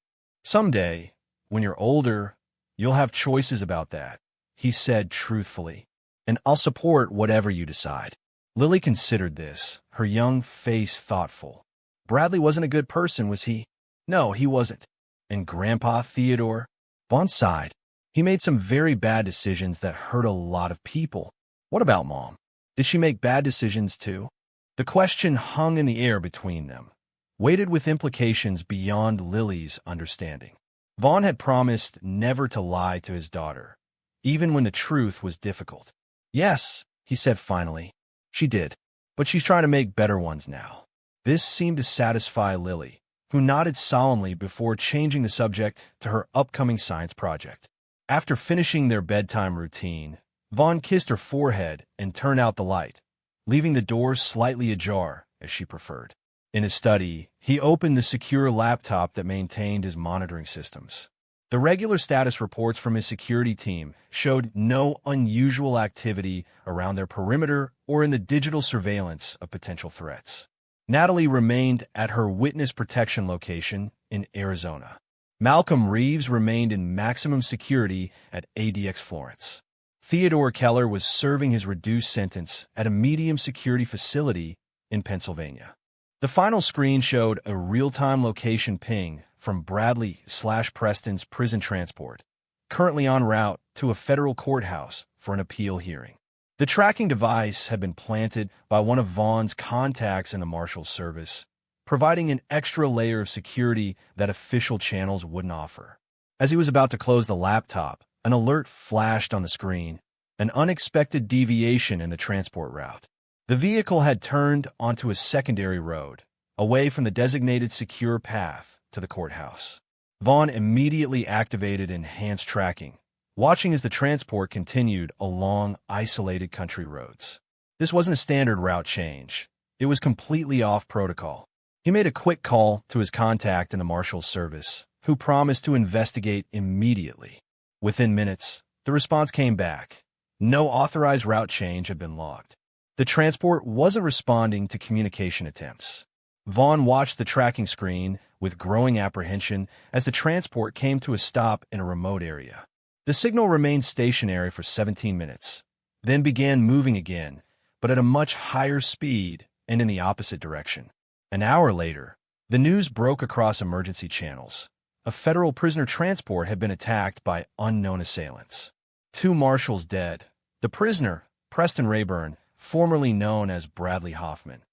when you're older, you'll have choices about that, he said truthfully. And I'll support whatever you decide. Lily considered this, her young face thoughtful. Bradley wasn't a good person, was he? No, he wasn't. And Grandpa Theodore? Vaughn sighed. He made some very bad decisions that hurt a lot of people. What about Mom? Did she make bad decisions too? The question hung in the air between them, weighted with implications beyond Lily's understanding. Vaughn had promised never to lie to his daughter, even when the truth was difficult. Yes, he said finally, she did, but she's trying to make better ones now. This seemed to satisfy Lily, who nodded solemnly before changing the subject to her upcoming science project. After finishing their bedtime routine, Vaughn kissed her forehead and turned out the light, leaving the door slightly ajar, as she preferred. In his study, he opened the secure laptop that maintained his monitoring systems. The regular status reports from his security team showed no unusual activity around their perimeter or in the digital surveillance of potential threats. Natalie remained at her witness protection location in Arizona. Malcolm Reeves remained in maximum security at ADX Florence. Theodore Keller was serving his reduced sentence at a medium security facility in Pennsylvania. The final screen showed a real-time location ping from Bradley/Preston's prison transport, currently en route to a federal courthouse for an appeal hearing. The tracking device had been planted by one of Vaughn's contacts in the Marshal's Service, providing an extra layer of security that official channels wouldn't offer. As he was about to close the laptop, an alert flashed on the screen, an unexpected deviation in the transport route. The vehicle had turned onto a secondary road, away from the designated secure path to the courthouse. Vaughn immediately activated enhanced tracking, watching as the transport continued along isolated country roads. This wasn't a standard route change. It was completely off protocol. He made a quick call to his contact in the Marshal's Service, who promised to investigate immediately. Within minutes, the response came back. No authorized route change had been logged. The transport wasn't responding to communication attempts. Vaughn watched the tracking screen with growing apprehension as the transport came to a stop in a remote area. The signal remained stationary for 17 minutes, then began moving again, but at a much higher speed and in the opposite direction. An hour later, the news broke across emergency channels. A federal prisoner transport had been attacked by unknown assailants. 2 marshals dead. The prisoner, Preston Rayburn, formerly known as Bradley Hoffman,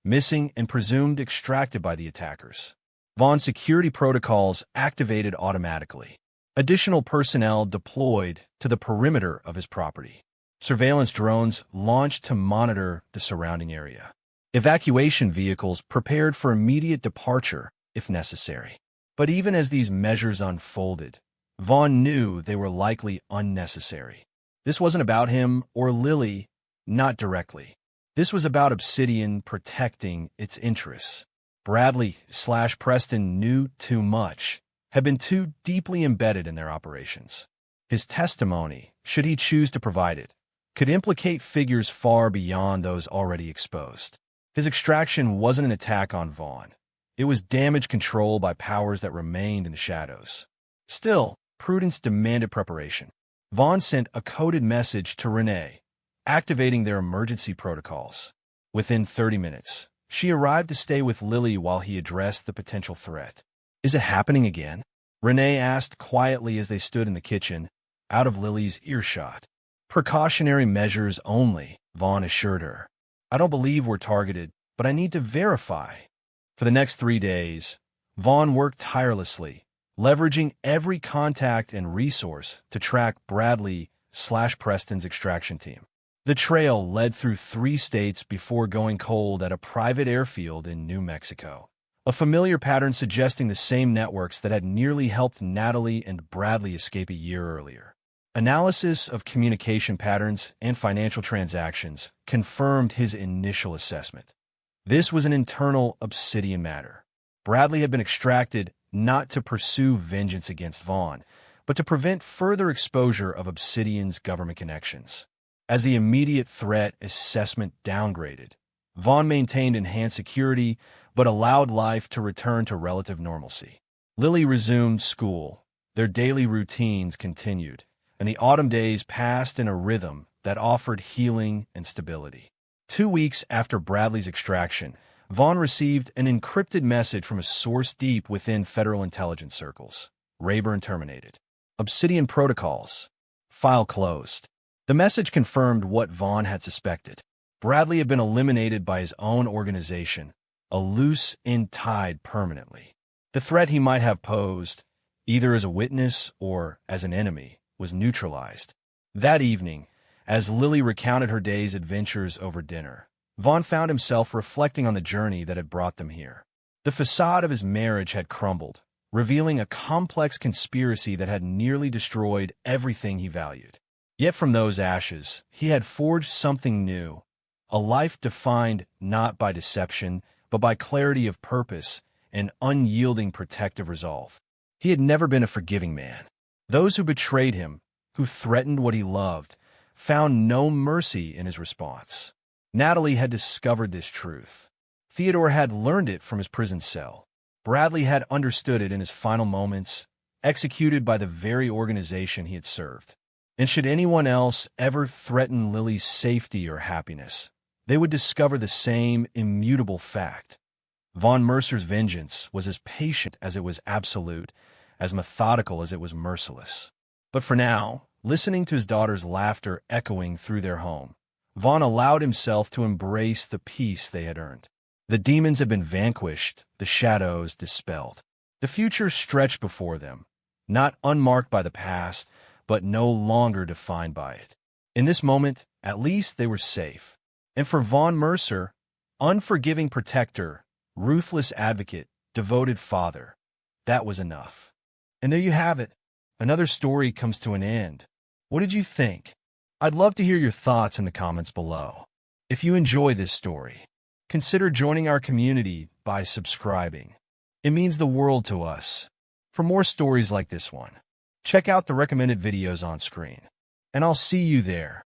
missing and presumed extracted by the attackers. Vaughn's security protocols activated automatically. Additional personnel deployed to the perimeter of his property. Surveillance drones launched to monitor the surrounding area. Evacuation vehicles prepared for immediate departure if necessary. But even as these measures unfolded, Vaughn knew they were likely unnecessary. This wasn't about him or Lily, not directly. This was about Obsidian protecting its interests. Bradley/Preston knew too much, had been too deeply embedded in their operations. His testimony, should he choose to provide it, could implicate figures far beyond those already exposed. His extraction wasn't an attack on Vaughn. It was damage control by powers that remained in the shadows. Still, prudence demanded preparation. Vaughn sent a coded message to Renee, activating their emergency protocols. Within 30 minutes, she arrived to stay with Lily while he addressed the potential threat. "Is it happening again?" Renee asked quietly as they stood in the kitchen, out of Lily's earshot. "Precautionary measures only," Vaughn assured her. "I don't believe we're targeted, but I need to verify." For the next 3 days, Vaughn worked tirelessly, leveraging every contact and resource to track Bradley/Preston's extraction team. The trail led through 3 states before going cold at a private airfield in New Mexico, a familiar pattern suggesting the same networks that had nearly helped Natalie and Bradley escape a year earlier. Analysis of communication patterns and financial transactions confirmed his initial assessment. This was an internal Obsidian matter. Bradley had been extracted not to pursue vengeance against Vaughn, but to prevent further exposure of Obsidian's government connections. As the immediate threat assessment downgraded, Vaughn maintained enhanced security but allowed life to return to relative normalcy. Lily resumed school. Their daily routines continued, and the autumn days passed in a rhythm that offered healing and stability. 2 weeks after Bradley's extraction, Vaughn received an encrypted message from a source deep within federal intelligence circles. Rayburn terminated. Obsidian protocols. File closed. The message confirmed what Vaughn had suspected. Bradley had been eliminated by his own organization, a loose end tied permanently. The threat he might have posed, either as a witness or as an enemy, was neutralized. That evening, as Lily recounted her day's adventures over dinner, Vaughn found himself reflecting on the journey that had brought them here. The facade of his marriage had crumbled, revealing a complex conspiracy that had nearly destroyed everything he valued. Yet from those ashes, he had forged something new, a life defined not by deception, but by clarity of purpose and unyielding protective resolve. He had never been a forgiving man. Those who betrayed him, who threatened what he loved, found no mercy in his response. Natalie had discovered this truth. Theodore had learned it from his prison cell. Bradley had understood it in his final moments, executed by the very organization he had served. And should anyone else ever threaten Lily's safety or happiness, they would discover the same immutable fact. Von Mercer's vengeance was as patient as it was absolute, as methodical as it was merciless. But for now, listening to his daughter's laughter echoing through their home, Von allowed himself to embrace the peace they had earned. The demons had been vanquished, the shadows dispelled. The future stretched before them, not unmarked by the past, but no longer defined by it. In this moment, at least they were safe. And for Von Mercer, unforgiving protector, ruthless advocate, devoted father, that was enough. And there you have it. Another story comes to an end. What did you think? I'd love to hear your thoughts in the comments below. If you enjoy this story, consider joining our community by subscribing. It means the world to us. For more stories like this one, check out the recommended videos on screen, and I'll see you there.